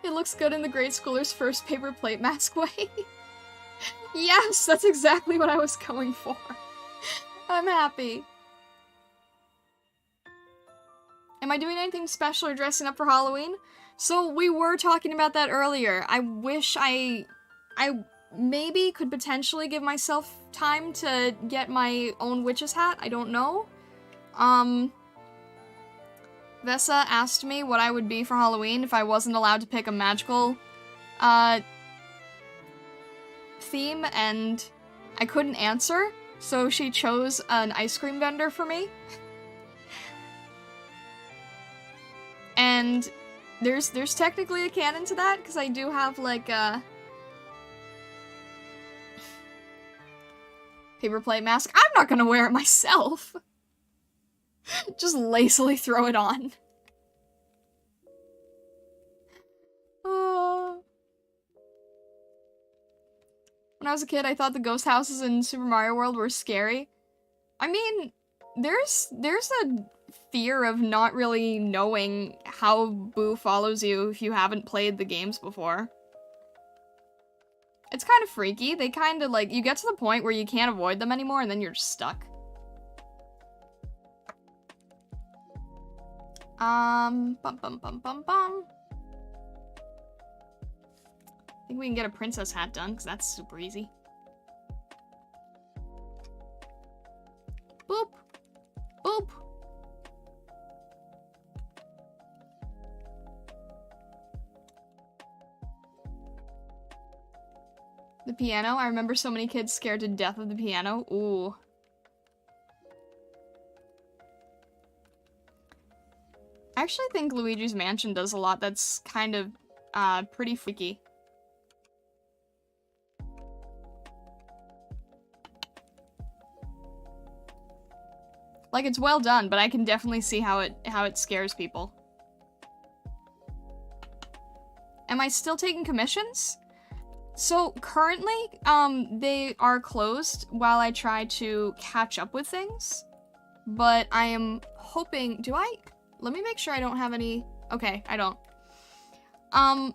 It looks good in the grade schooler's first paper plate mask way. Yes, that's exactly what I was going for. I'm happy. Am I doing anything special or dressing up for Halloween? So we were talking about that earlier. I wish I maybe could potentially give myself time to get my own witch's hat. I don't know. Vesa asked me what I would be for Halloween if I wasn't allowed to pick a magical theme, and I couldn't answer, so she chose an ice cream vendor for me. And there's technically a canon to that, because I do have, like, a paper plate mask. I'm not gonna wear it myself! Just lazily throw it on. When I was a kid, I thought the ghost houses in Super Mario World were scary. I mean, there's a fear of not really knowing how Boo follows you if you haven't played the games before. It's kind of freaky. They kind of, like, you get to the point where you can't avoid them anymore and then you're stuck. Bum bum bum bum bum. I think we can get a princess hat done, because that's super easy. Boop! Boop! The piano? I remember so many kids scared to death of the piano. Ooh. I actually think Luigi's Mansion does a lot that's kind of, pretty freaky. Like, it's well done, but I can definitely see how it scares people. Am I still taking commissions? So, currently, they are closed while I try to catch up with things. But I am hoping... Let me make sure I don't have any... Okay, I don't. I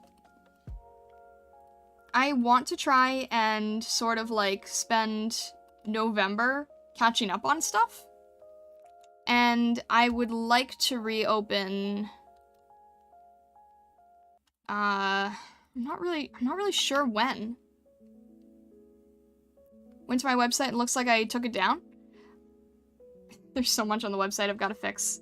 want to try and sort of, like, spend November catching up on stuff. And I would like to reopen... I'm not really sure when. Went to my website and looks like I took it down. There's so much on the website I've got to fix.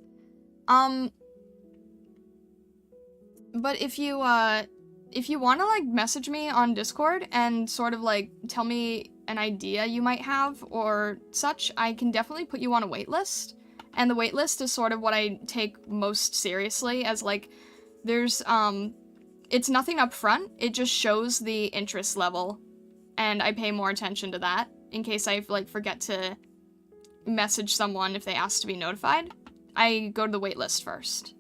But if you want to, like, message me on Discord and sort of, like, tell me an idea you might have or such, I can definitely put you on a waitlist. And the waitlist is sort of what I take most seriously, as, like, there's, it's nothing up front, it just shows the interest level, and I pay more attention to that, in case I, like, forget to message someone if they ask to be notified. I go to the waitlist first.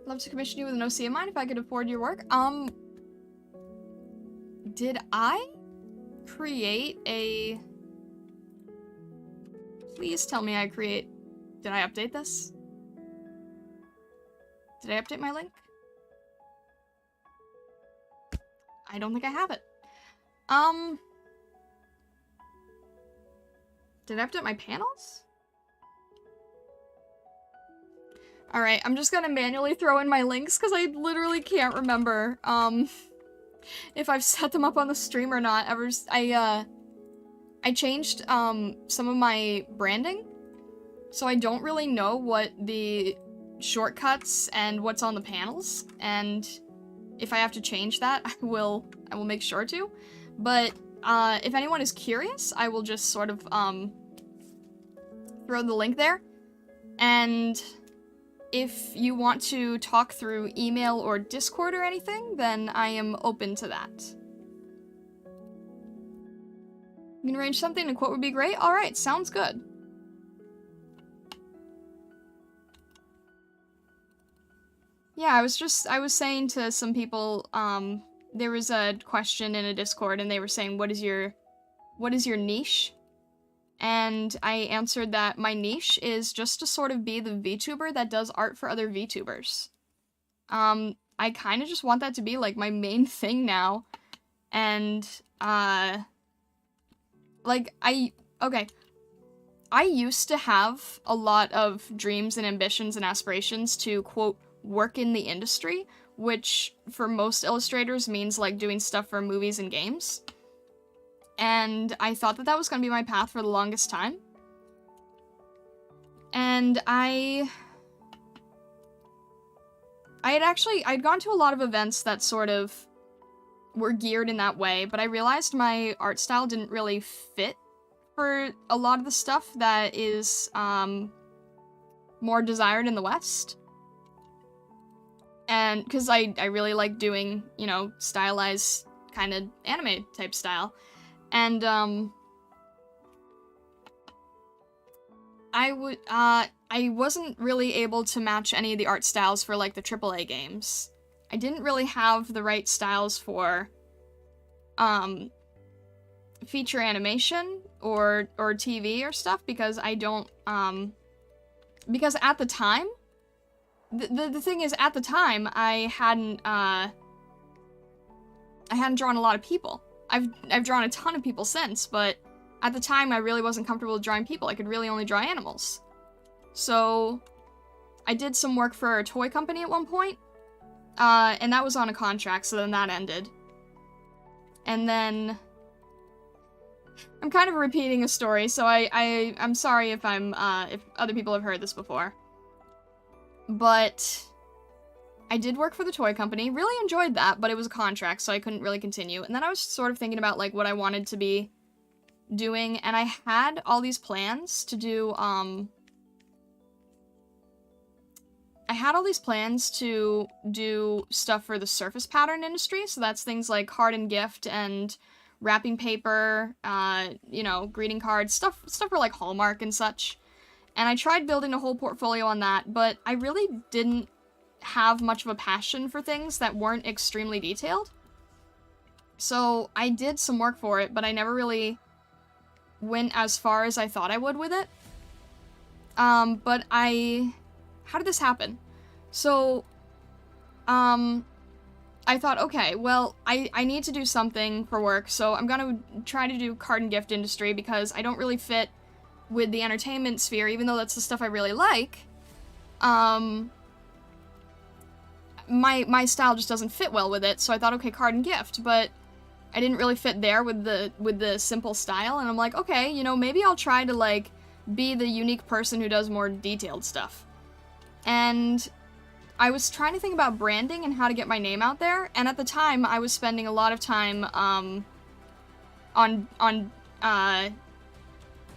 Love to commission you with an OC of mine if I could afford your work. Did I create a... Please tell me I create... Did I update this? Did I update my link? I don't think I have it. Did I update my panels? Alright, I'm just gonna manually throw in my links because I literally can't remember, if I've set them up on the stream or not. I changed, some of my branding, so I don't really know what the shortcuts and what's on the panels, and if I have to change that, I will make sure to. But, if anyone is curious, I will just sort of, throw the link there, and if you want to talk through email or Discord or anything, then I am open to that. You can arrange something, a quote would be great? Alright, sounds good. Yeah, I was saying to some people, there was a question in a Discord and they were saying, what is your niche? And I answered that my niche is just to sort of be the VTuber that does art for other VTubers. I kind of just want that to be, like, my main thing now. And, like, I used to have a lot of dreams and ambitions and aspirations to, quote, work in the industry, which for most illustrators means, like, doing stuff for movies and games. And I thought that that was going to be my path for the longest time. And I'd gone to a lot of events that sort of were geared in that way, but I realized my art style didn't really fit for a lot of the stuff that is, more desired in the West. And, because I really like doing, you know, stylized kind of anime type style. And, I wasn't really able to match any of the art styles for, like, the AAA games. I didn't really have the right styles for, feature animation or TV or stuff, because I don't, because at the time, the thing is, at the time, I hadn't drawn a lot of people. I've drawn a ton of people since, but at the time I really wasn't comfortable with drawing people. I could really only draw animals. So I did some work for a toy company at one point, and that was on a contract, so then that ended. And then I'm kind of repeating a story, so I'm sorry if if other people have heard this before. But I did work for the toy company, really enjoyed that, but it was a contract, so I couldn't really continue. And then I was sort of thinking about, like, what I wanted to be doing, and I had all these plans to do, stuff for the surface pattern industry, so that's things like card and gift and wrapping paper, you know, greeting cards, stuff for, like, Hallmark and such. And I tried building a whole portfolio on that, but I really didn't have much of a passion for things that weren't extremely detailed. So I did some work for it, but I never really went as far as I thought I would with it. How did this happen? So, I thought, okay, well, I need to do something for work, so I'm gonna try to do card and gift industry because I don't really fit with the entertainment sphere, even though that's the stuff I really like. My style just doesn't fit well with it, so I thought, okay, card and gift, but I didn't really fit there with the simple style, and I'm like, okay, you know, maybe I'll try to, like, be the unique person who does more detailed stuff. And I was trying to think about branding and how to get my name out there, and at the time, I was spending a lot of time, on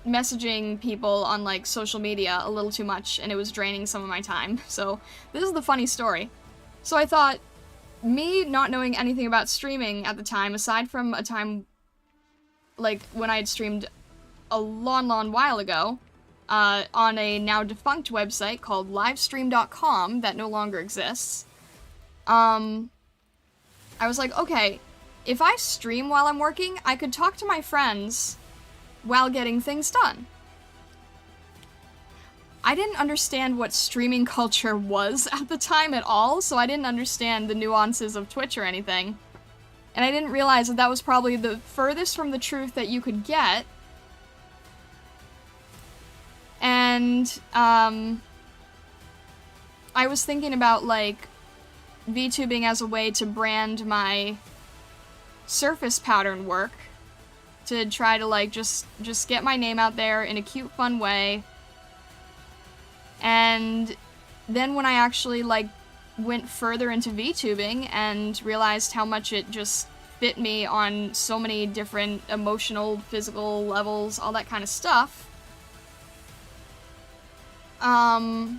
messaging people on, like, social media a little too much, and it was draining some of my time. So, this is the funny story. So I thought, me not knowing anything about streaming at the time, aside from a time, like, when I had streamed a long while ago, on a now defunct website called livestream.com that no longer exists, I was like, okay, if I stream while I'm working, I could talk to my friends while getting things done. I didn't understand what streaming culture was at the time at all, so I didn't understand the nuances of Twitch or anything. And I didn't realize that that was probably the furthest from the truth that you could get. And, I was thinking about, like, VTubing as a way to brand my surface pattern work, to try to, like, just get my name out there in a cute, fun way. And then when I actually, like, went further into VTubing and realized how much it just fit me on so many different emotional, physical levels, all that kind of stuff, I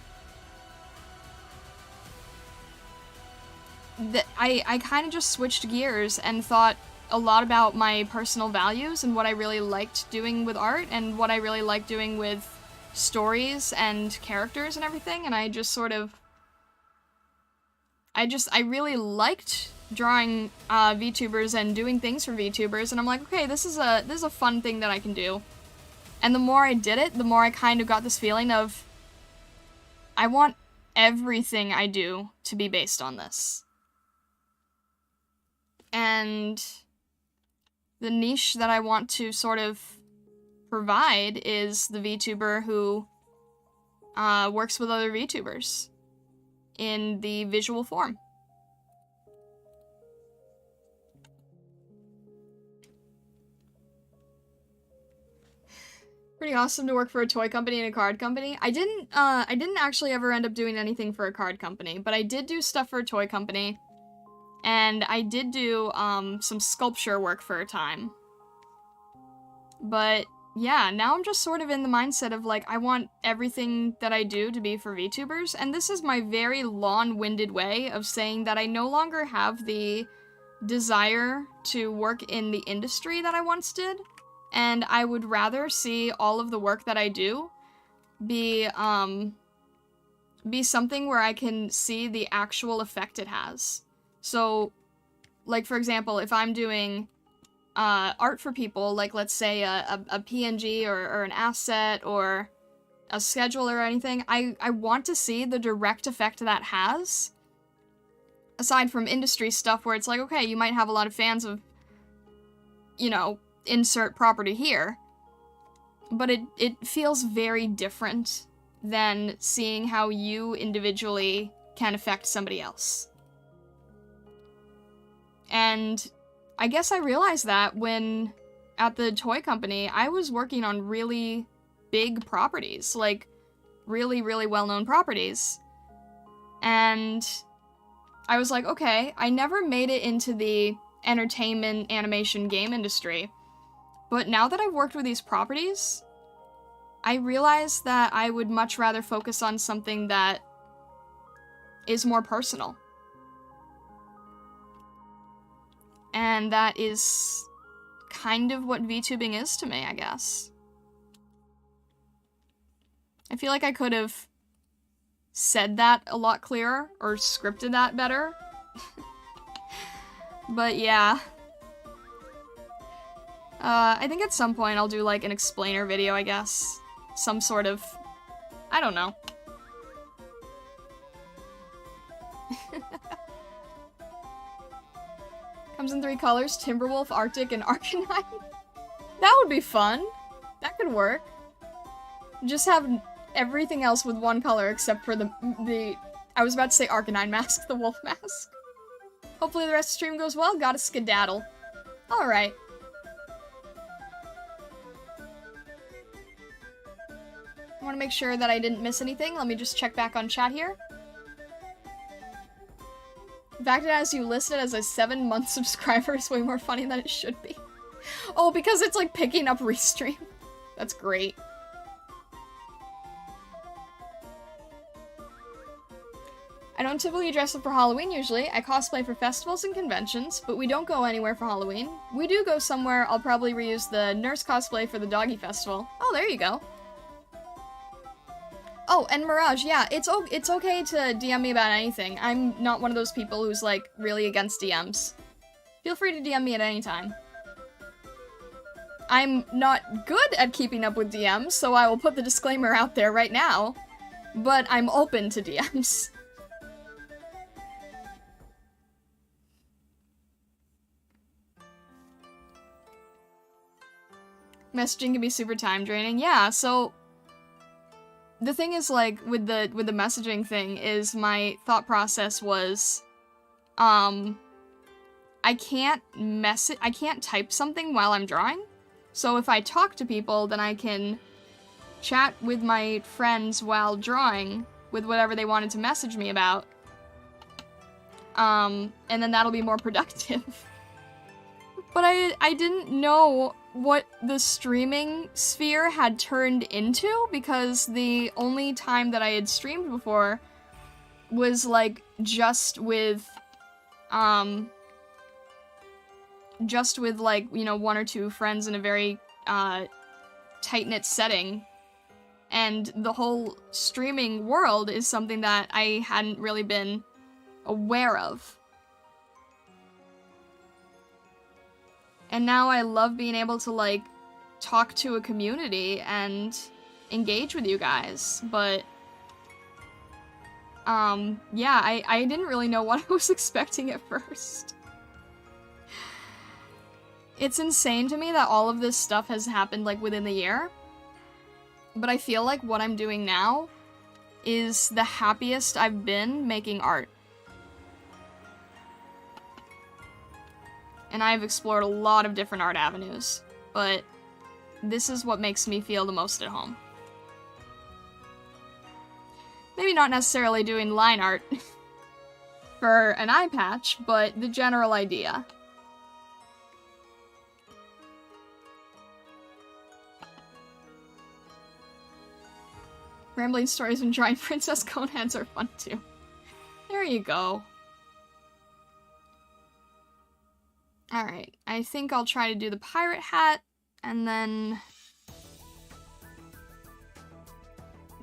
kind of just switched gears and thought a lot about my personal values and what I really liked doing with art and what I really liked doing with stories and characters and everything, and I just sort of... I really liked drawing VTubers and doing things for VTubers, and I'm like, okay, this is a fun thing that I can do. And the more I did it, the more I kind of got this feeling of, I want everything I do to be based on this. And the niche that I want to sort of provide is the VTuber who works with other VTubers in the visual form. Pretty awesome to work for a toy company and a card company. I didn't actually ever end up doing anything for a card company, but I did do stuff for a toy company, and I did do some sculpture work for a time. But yeah, now I'm just sort of in the mindset of, like, I want everything that I do to be for VTubers, and this is my very long-winded way of saying that I no longer have the desire to work in the industry that I once did, and I would rather see all of the work that I do be something where I can see the actual effect it has. So, like, for example, if I'm doing art for people, like, let's say a PNG or an asset or a schedule or anything, I want to see the direct effect that has. Aside from industry stuff where it's like, okay, you might have a lot of fans of, you know, insert property here, but it feels very different than seeing how you individually can affect somebody else. And I guess I realized that when, at the toy company, I was working on really big properties, like, really, really well-known properties. And I was like, okay, I never made it into the entertainment, animation, game industry, but now that I've worked with these properties, I realized that I would much rather focus on something that is more personal. And that is kind of what VTubing is to me, I guess. I feel like I could have said that a lot clearer, or scripted that better. But yeah. I think at some point I'll do, like, an explainer video, I guess. Some sort of... I don't know. Comes in 3 colors, Timberwolf, Arctic, and Arcanine. That would be fun. That could work. Just have everything else with 1 color except for the I was about to say Arcanine mask, the wolf mask. Hopefully the rest of the stream goes well. Gotta skedaddle. Alright. I want to make sure that I didn't miss anything. Let me just check back on chat here. The fact it has you listed as a 7-month subscriber is way more funny than it should be. Oh, because it's like picking up restream. That's great. I don't typically dress up for Halloween usually. I cosplay for festivals and conventions, but we don't go anywhere for Halloween. We do go somewhere. I'll probably reuse the nurse cosplay for the doggy festival. Oh, there you go. Oh, and Mirage, yeah, it's okay to DM me about anything. I'm not one of those people who's, like, really against DMs. Feel free to DM me at any time. I'm not good at keeping up with DMs, so I will put the disclaimer out there right now. But I'm open to DMs. Messaging can be super time draining. Yeah, so the thing is, like, with the messaging thing is my thought process was I can't type something while I'm drawing. So if I talk to people, then I can chat with my friends while drawing with whatever they wanted to message me about. And then that'll be more productive. But I didn't know what the streaming sphere had turned into, because the only time that I had streamed before was, like, just with, like, you know, 1 or 2 friends in a very, tight-knit setting. And the whole streaming world is something that I hadn't really been aware of. And now I love being able to, like, talk to a community and engage with you guys, but, yeah, I didn't really know what I was expecting at first. It's insane to me that all of this stuff has happened, like, within the year, but I feel like what I'm doing now is the happiest I've been making art. And I've explored a lot of different art avenues, but this is what makes me feel the most at home. Maybe not necessarily doing line art for an eye patch, but the general idea. Rambling stories and drawing princess cone heads are fun too. There you go. Alright, I think I'll try to do the pirate hat, and then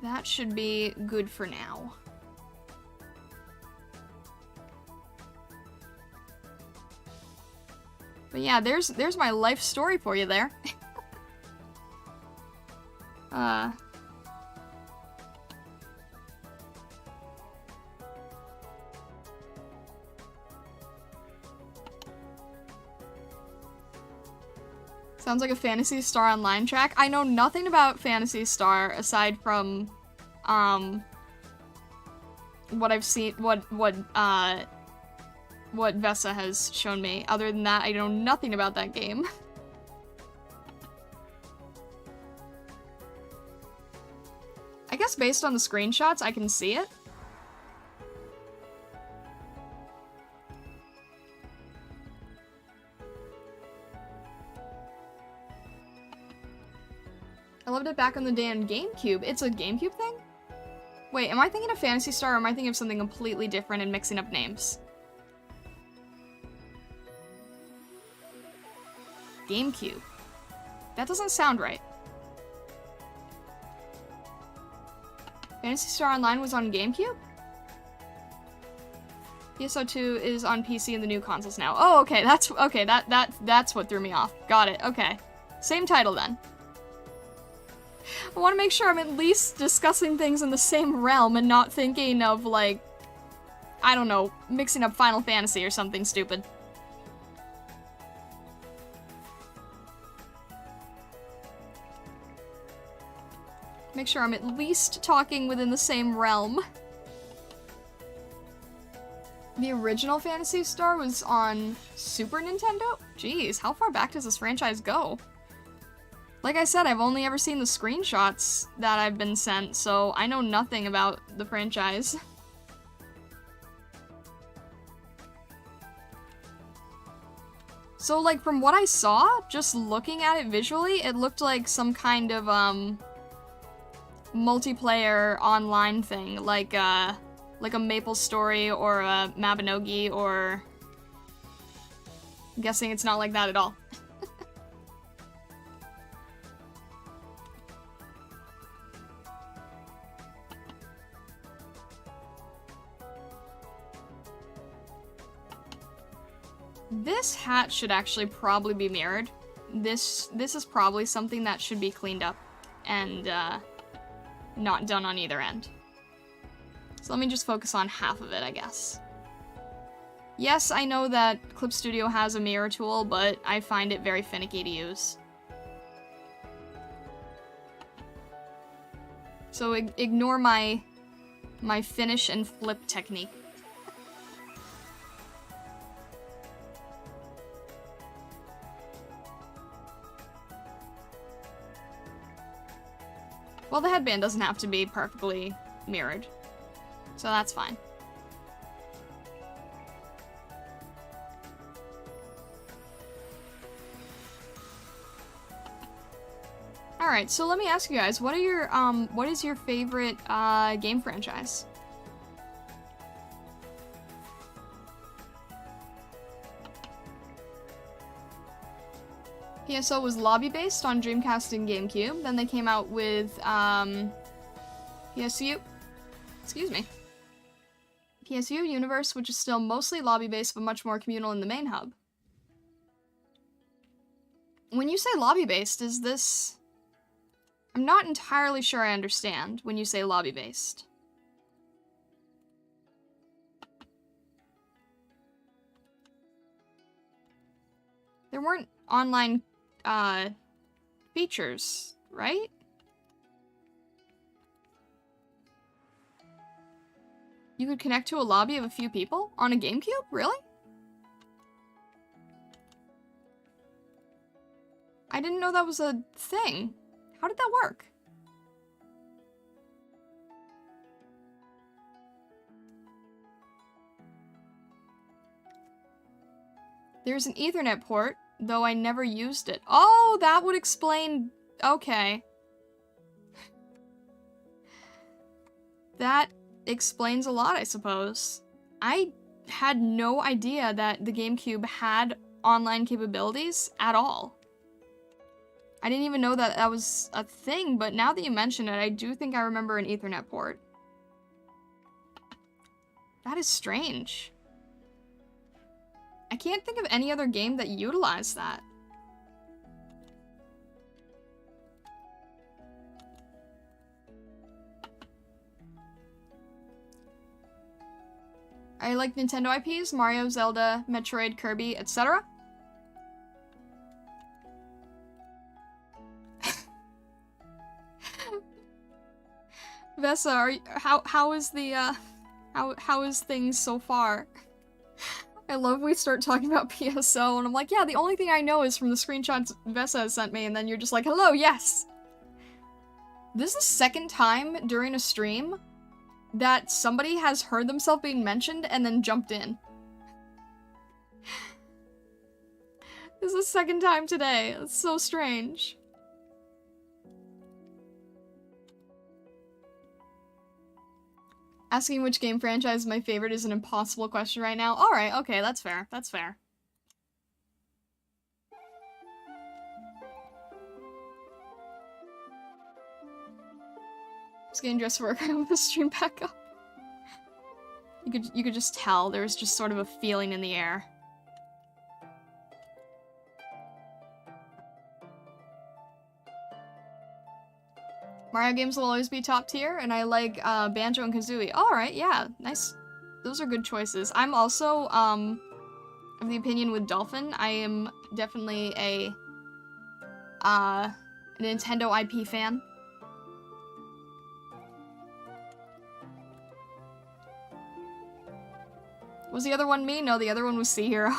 that should be good for now. But yeah, there's my life story for you there. Sounds like a Phantasy Star Online track. I know nothing about Phantasy Star aside from, what I've seen, what Vesa has shown me. Other than that, I know nothing about that game. I guess based on the screenshots, I can see it. I loved it back on the day on GameCube. It's a GameCube thing? Wait, am I thinking of Phantasy Star, or am I thinking of something completely different and mixing up names? GameCube. That doesn't sound right. Phantasy Star Online was on GameCube? PSO2 is on PC and the new consoles now. Oh, okay, that's what threw me off. Got it, okay. Same title then. I want to make sure I'm at least discussing things in the same realm and not thinking of, like, I don't know, mixing up Final Fantasy or something stupid. Make sure I'm at least talking within the same realm. The original Phantasy Star was on Super Nintendo? Jeez, how far back does this franchise go? Like I said, I've only ever seen the screenshots that I've been sent, so I know nothing about the franchise. So, like, from what I saw, just looking at it visually, it looked like some kind of, multiplayer online thing, like a MapleStory or a Mabinogi, or... I'm guessing it's not like that at all. This hat should actually probably be mirrored. This is probably something that should be cleaned up and not done on either end. So let me just focus on half of it, I guess. Yes, I know that Clip Studio has a mirror tool, but I find it very finicky to use. So ignore my finish and flip technique. Well, the headband doesn't have to be perfectly mirrored, so that's fine. Alright, so let me ask you guys, what is your favorite, game franchise? PSO was lobby-based on Dreamcast and GameCube. Then they came out with, PSU Universe, which is still mostly lobby-based, but much more communal in the main hub. When you say lobby-based, is this... I'm not entirely sure I understand when you say lobby-based. There weren't online features, right? You could connect to a lobby of a few people on a GameCube? Really? I didn't know that was a thing. How did that work? There's an Ethernet port, though I never used it. Oh, that would explain... Okay. That explains a lot, I suppose. I had no idea that the GameCube had online capabilities at all. I didn't even know that that was a thing, but now that you mention it, I do think I remember an Ethernet port. That is strange. I can't think of any other game that utilized that. I like Nintendo IPs, Mario, Zelda, Metroid, Kirby, etc. Vesa, how is the, how is things so far? I love we start talking about PSO, and I'm like, yeah, the only thing I know is from the screenshots Vesa has sent me, and then you're just like, hello, yes! This is the second time during a stream that somebody has heard themselves being mentioned and then jumped in. This is the second time today. It's so strange. Asking which game franchise is my favorite is an impossible question right now. Alright, okay, that's fair. That's fair. Just getting dressed for work. I hope the stream back up. You could just tell there's just sort of a feeling in the air. Mario games will always be top tier, and I like Banjo and Kazooie. Alright, yeah, nice. Those are good choices. I'm also of the opinion with Dolphin. I am definitely a Nintendo IP fan. Was the other one me? No, the other one was Sea Hero.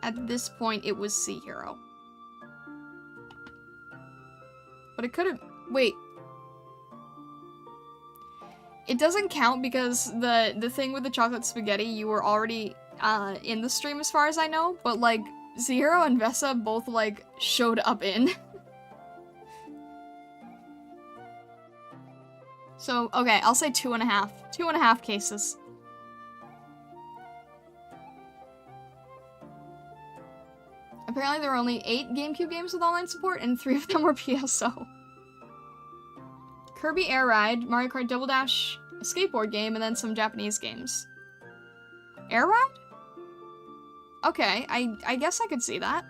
At this point, it was Sea Hero. But it could've... Wait. It doesn't count because the thing with the chocolate spaghetti, you were already in the stream as far as I know, but like, Sea Hero and Vesa both like showed up in. So, okay, I'll say 2.5. 2.5 cases. Apparently there were only 8 GameCube games with online support, and 3 of them were PSO. Kirby Air Ride, Mario Kart Double Dash, a skateboard game, and then some Japanese games. Air Ride? Okay, I guess I could see that.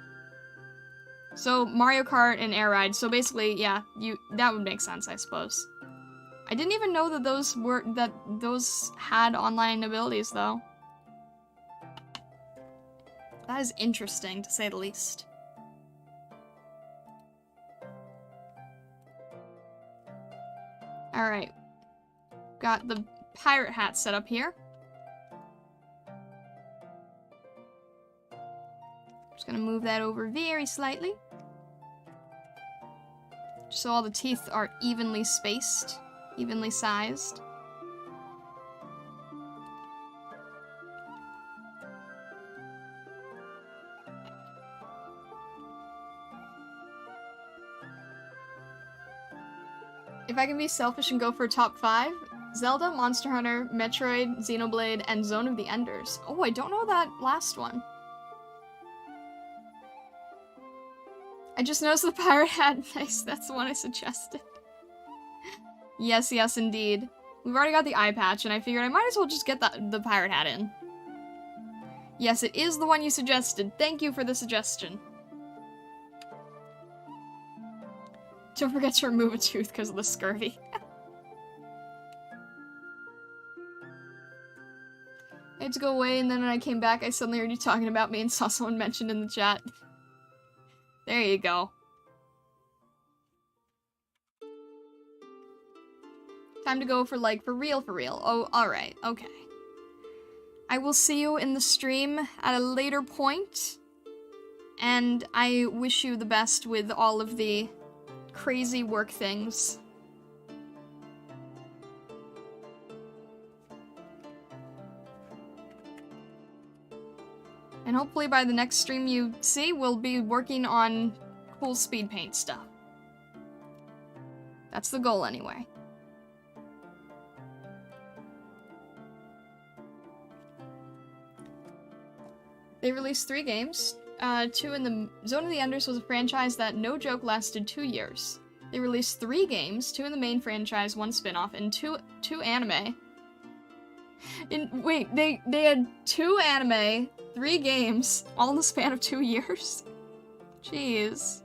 So, Mario Kart and Air Ride, so basically, yeah, that would make sense, I suppose. I didn't even know that those had online abilities, though. That is interesting, to say the least. Alright. Got the pirate hat set up here. Just gonna move that over very slightly. Just so all the teeth are evenly spaced, evenly sized. If I can be selfish and go for top 5, Zelda, Monster Hunter, Metroid, Xenoblade, and Zone of the Enders. Oh, I don't know that last one. I just noticed the pirate hat. Nice, that's the one I suggested. Yes, yes, indeed. We've already got the eye patch, and I figured I might as well just get the pirate hat in. Yes, it is the one you suggested. Thank you for the suggestion. Don't forget to remove a tooth because of the scurvy. I had to go away, and then when I came back, I suddenly heard you talking about me and saw someone mentioned in the chat. There you go. Time to go for real, for real. Oh, alright, okay. I will see you in the stream at a later point, and I wish you the best with all of the crazy work things. And hopefully by the next stream you see, we'll be working on cool speed paint stuff. That's the goal anyway. They released 3 games. 2 in the Zone of the Enders was a franchise that, no joke, lasted 2 years. They released 3 games, 2 in the main franchise, 1 spin-off, and two anime. Wait, they had 2 anime, 3 games, all in the span of 2 years? Jeez.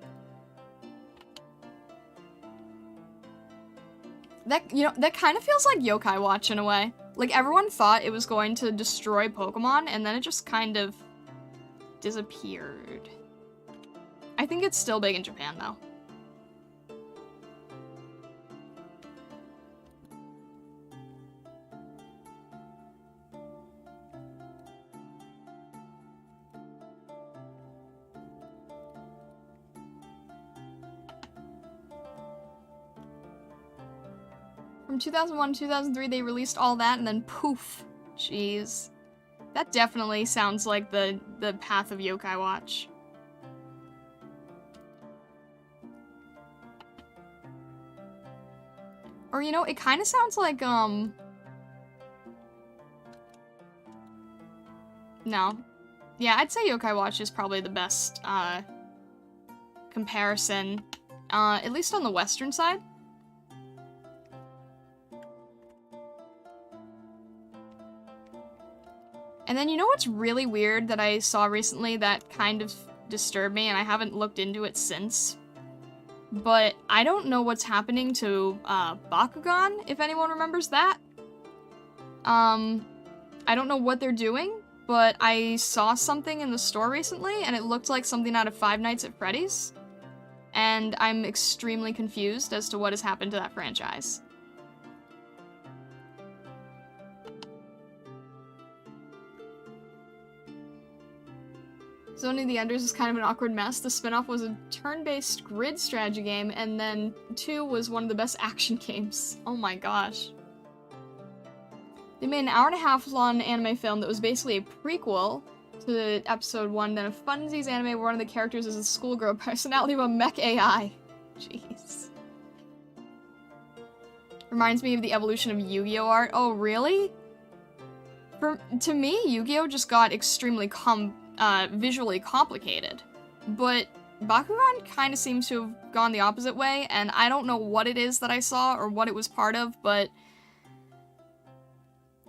That kind of feels like Yokai Watch in a way. Like, everyone thought it was going to destroy Pokemon, and then it just kind of disappeared. I think it's still big in Japan, though. From 2001 to 2003, they released all that, and then poof. Jeez. That definitely sounds like the path of Yokai Watch. Or, you know, it kind of sounds like, No. Yeah, I'd say Yokai Watch is probably the best, comparison, at least on the Western side. And then you know what's really weird that I saw recently that kind of disturbed me, and I haven't looked into it since? But I don't know what's happening to, Bakugan, if anyone remembers that. I don't know what they're doing, but I saw something in the store recently, and it looked like something out of Five Nights at Freddy's. and I'm extremely confused as to what has happened to that franchise. Zone of the Enders is kind of an awkward mess. The spin-off was a turn-based grid strategy game, and then 2 was one of the best action games. Oh my gosh. They made an hour-and-a-half long anime film that was basically a prequel to episode 1, then a funsies anime where one of the characters is a schoolgirl personality of a mech AI. Jeez. Reminds me of the evolution of Yu-Gi-Oh art. Oh, really? To me, Yu-Gi-Oh just got extremely visually complicated. But Bakugan kind of seems to have gone the opposite way, and I don't know what it is that I saw or what it was part of, but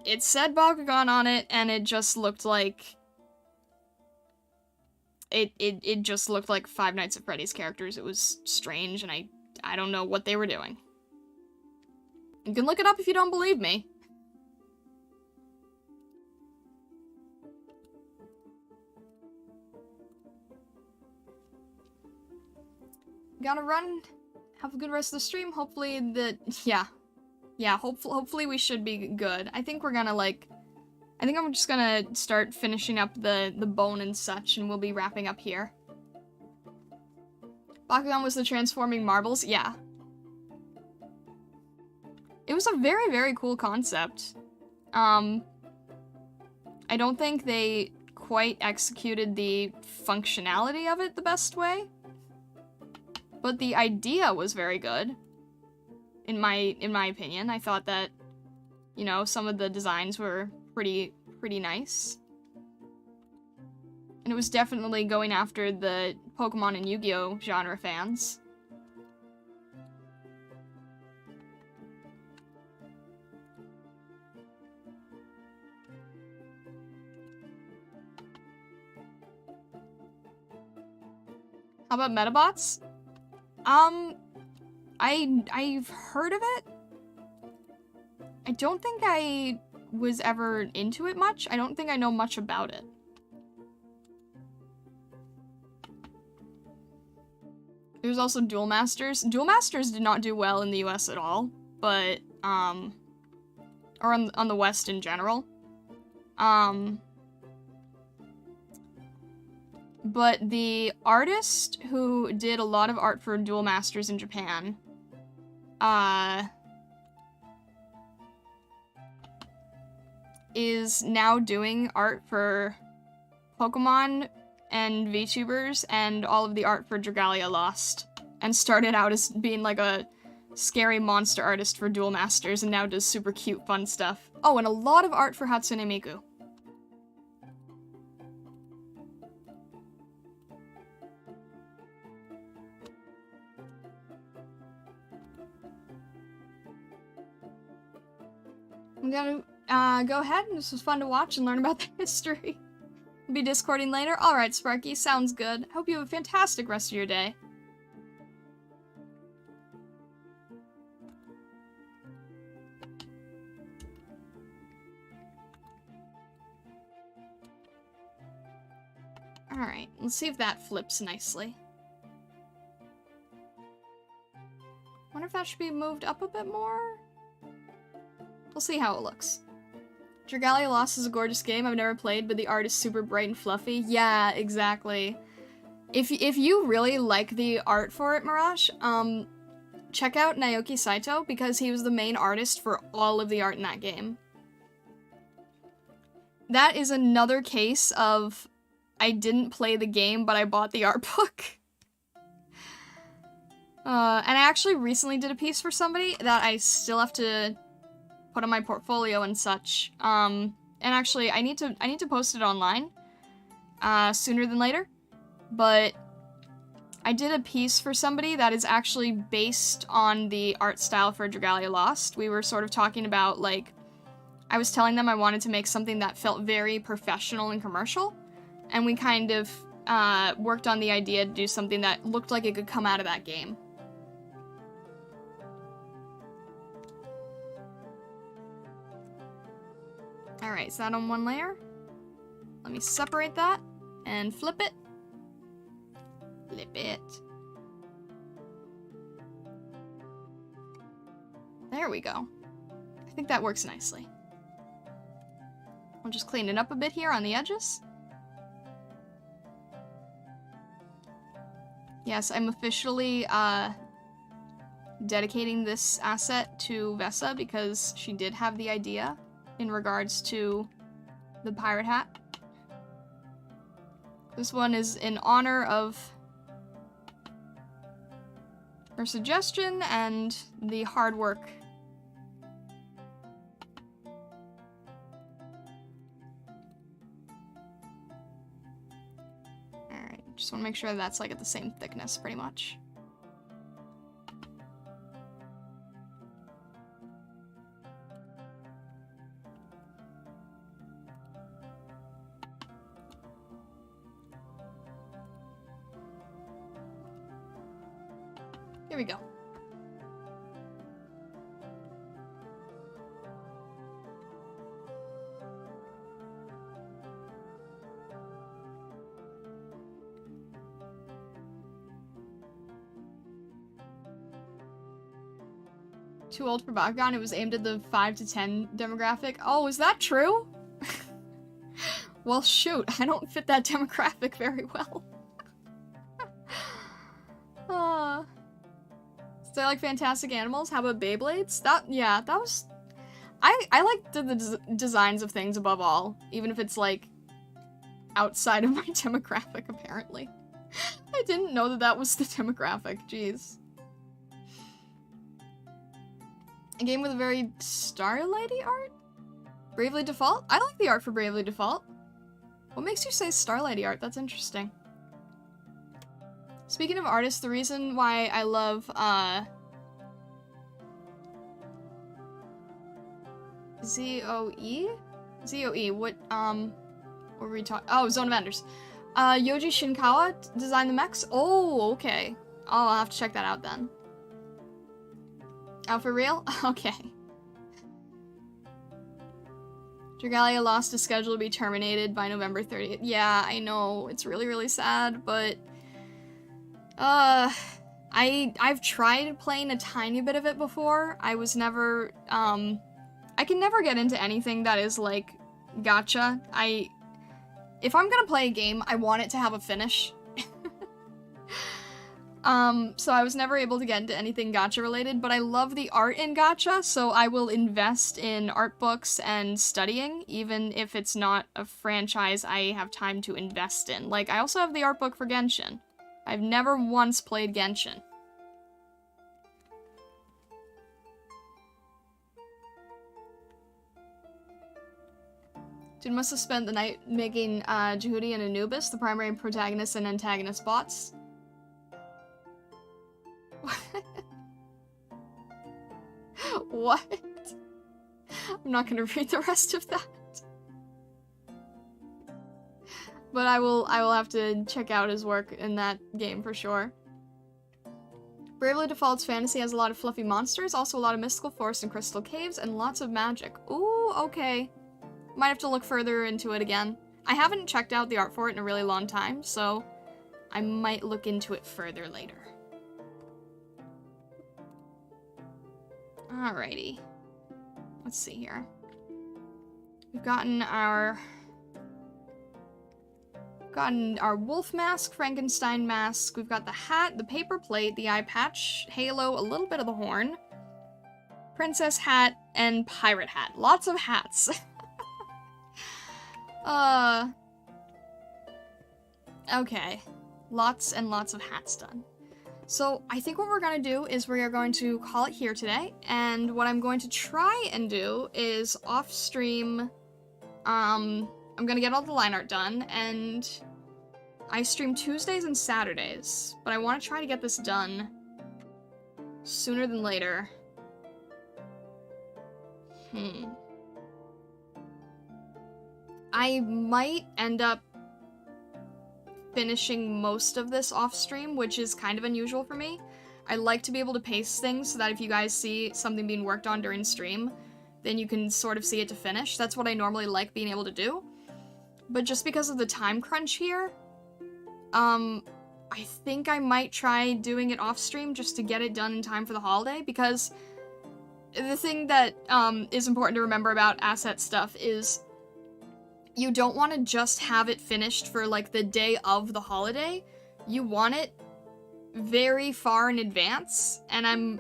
it said Bakugan on it, and it just looked like it just looked like Five Nights at Freddy's characters. It was strange, and I don't know what they were doing. You can look it up if you don't believe me. Gotta run. Have a good rest of the stream. Hopefully hopefully we should be good. I think we're gonna, like, I think I'm just gonna start finishing up the bone and such, and we'll be wrapping up here. Bakugan was the transforming marbles? Yeah. It was a very, very cool concept. I don't think they quite executed the functionality of it the best way. But the idea was very good. In my opinion. I thought that, you know, some of the designs were pretty nice. And it was definitely going after the Pokemon and Yu-Gi-Oh genre fans. How about Metabots? I've heard of it. I don't think I was ever into it much. I don't think I know much about it. There's also Duel Masters. Duel Masters did not do well in the US at all, but, or on the West in general. But the artist who did a lot of art for Duel Masters in Japan, is now doing art for Pokemon and VTubers and all of the art for Dragalia Lost. And started out as being like a scary monster artist for Duel Masters and now does super cute fun stuff. Oh, and a lot of art for Hatsune Miku. I'm gonna go ahead, and this was fun to watch and learn about the history. We'll be discording later. Alright, Sparky, sounds good. Hope you have a fantastic rest of your day. Alright, let's see if that flips nicely. Wonder if that should be moved up a bit more? We'll see how it looks. Dragalia Lost is a gorgeous game I've never played, but the art is super bright and fluffy. Yeah, exactly. If you really like the art for it, Mirage, check out Naoki Saito, because he was the main artist for all of the art in that game. That is another case of I didn't play the game, but I bought the art book. And I actually recently did a piece for somebody that I still have to put on my portfolio and such. And actually, I need to post it online sooner than later. But I did a piece for somebody that is actually based on the art style for Dragalia Lost. We were sort of talking about, like, I was telling them I wanted to make something that felt very professional and commercial, and we kind of worked on the idea to do something that looked like it could come out of that game. Alright, is that on one layer? Let me separate that and flip it. Flip it. There we go. I think that works nicely. I'll just clean it up a bit here on the edges. Yes, I'm officially dedicating this asset to Vesa because she did have the idea in regards to the pirate hat. This one is in honor of her suggestion and the hard work. Alright, just want to make sure that's like at the same thickness pretty much. Here we go. Too old for Bakugan. It was aimed at the 5 to 10 demographic. Oh, is that true? Well, shoot. I don't fit that demographic very well. So I like fantastic animals. How about Beyblades? That was... I like the designs of things above all, even if it's, like, outside of my demographic, apparently. I didn't know that that was the demographic. Jeez. A game with a very Starlighty art? Bravely Default? I like the art for Bravely Default. What makes you say Starlighty art? That's interesting. Speaking of artists, the reason why I love, ZOE? ZOE, what were we talking? Oh, Zone of Enders. Yoji Shinkawa designed the mechs? Oh, okay. I'll have to check that out then. Oh, for real? Okay. Dragalia lost his schedule to be terminated by November 30th. Yeah, I know. It's really, really sad, but... I've tried playing a tiny bit of it before. I was never, I can never get into anything that is, like, gacha. If I'm gonna play a game, I want it to have a finish. So I was never able to get into anything gacha related, but I love the art in gacha, so I will invest in art books and studying, even if it's not a franchise I have time to invest in. Like, I also have the art book for Genshin. I've never once played Genshin. Dude must have spent the night making Jehudi and Anubis, the primary protagonist and antagonist bots. What? I'm not gonna read the rest of that. But I will have to check out his work in that game for sure. Bravely Default's fantasy has a lot of fluffy monsters, also a lot of mystical forests and crystal caves, and lots of magic. Ooh, okay. Might have to look further into it again. I haven't checked out the art for it in a really long time, so I might look into it further later. Alrighty. Let's see here. We've gotten our wolf mask, Frankenstein mask, we've got the hat, the paper plate, the eye patch, halo, a little bit of the horn, princess hat, and pirate hat. Lots of hats. Okay. Lots and lots of hats done. So I think what we're gonna do is we are going to call it here today, and what I'm going to try and do is off-stream, I'm gonna get all the line art done, and I stream Tuesdays and Saturdays, but I want to try to get this done sooner than later. I might end up finishing most of this off-stream, which is kind of unusual for me. I like to be able to pace things so that if you guys see something being worked on during stream, then you can sort of see it to finish. That's what I normally like being able to do. But just because of the time crunch here, I think I might try doing it off-stream just to get it done in time for the holiday, because the thing that is important to remember about asset stuff is you don't want to just have it finished for like the day of the holiday. You want it very far in advance, and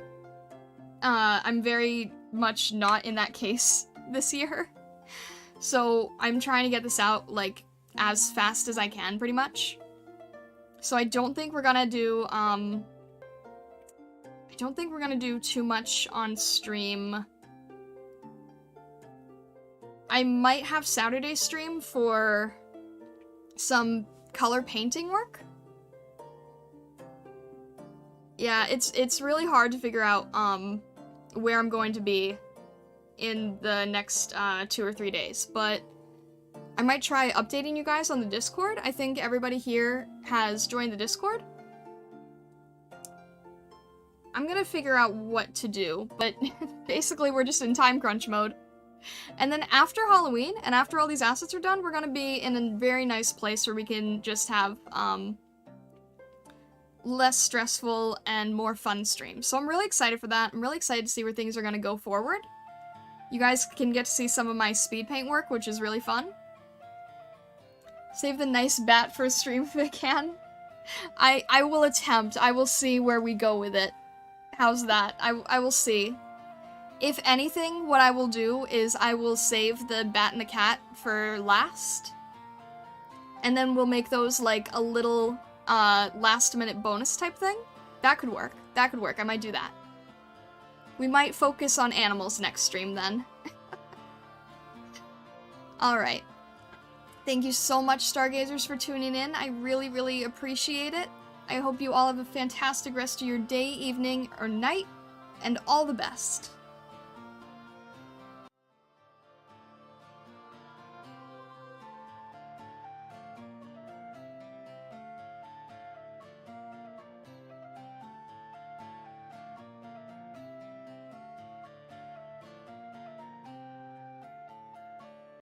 I'm very much not in that case this year. So I'm trying to get this out like as fast as I can, pretty much. So I don't think we're gonna do too much on stream. I might have Saturday stream for some color painting work. Yeah, it's really hard to figure out where I'm going to be in the next 2 or 3 days, but I might try updating you guys on the Discord. I think everybody here has joined the Discord. I'm gonna figure out what to do, but basically we're just in time crunch mode. And then after Halloween, and after all these assets are done, we're gonna be in a very nice place where we can just have, less stressful and more fun streams. So I'm really excited for that. I'm really excited to see where things are gonna go forward. You guys can get to see some of my speed paint work, which is really fun. Save the nice bat for a stream if I can. I will attempt. I will see where we go with it. How's that? I will see. If anything, what I will do is I will save the bat and the cat for last. And then we'll make those like a little last minute bonus type thing. That could work. That could work. I might do that. We might focus on animals next stream then. Alright. Thank you so much, Stargazers, for tuning in. I really, really appreciate it. I hope you all have a fantastic rest of your day, evening, or night, and all the best.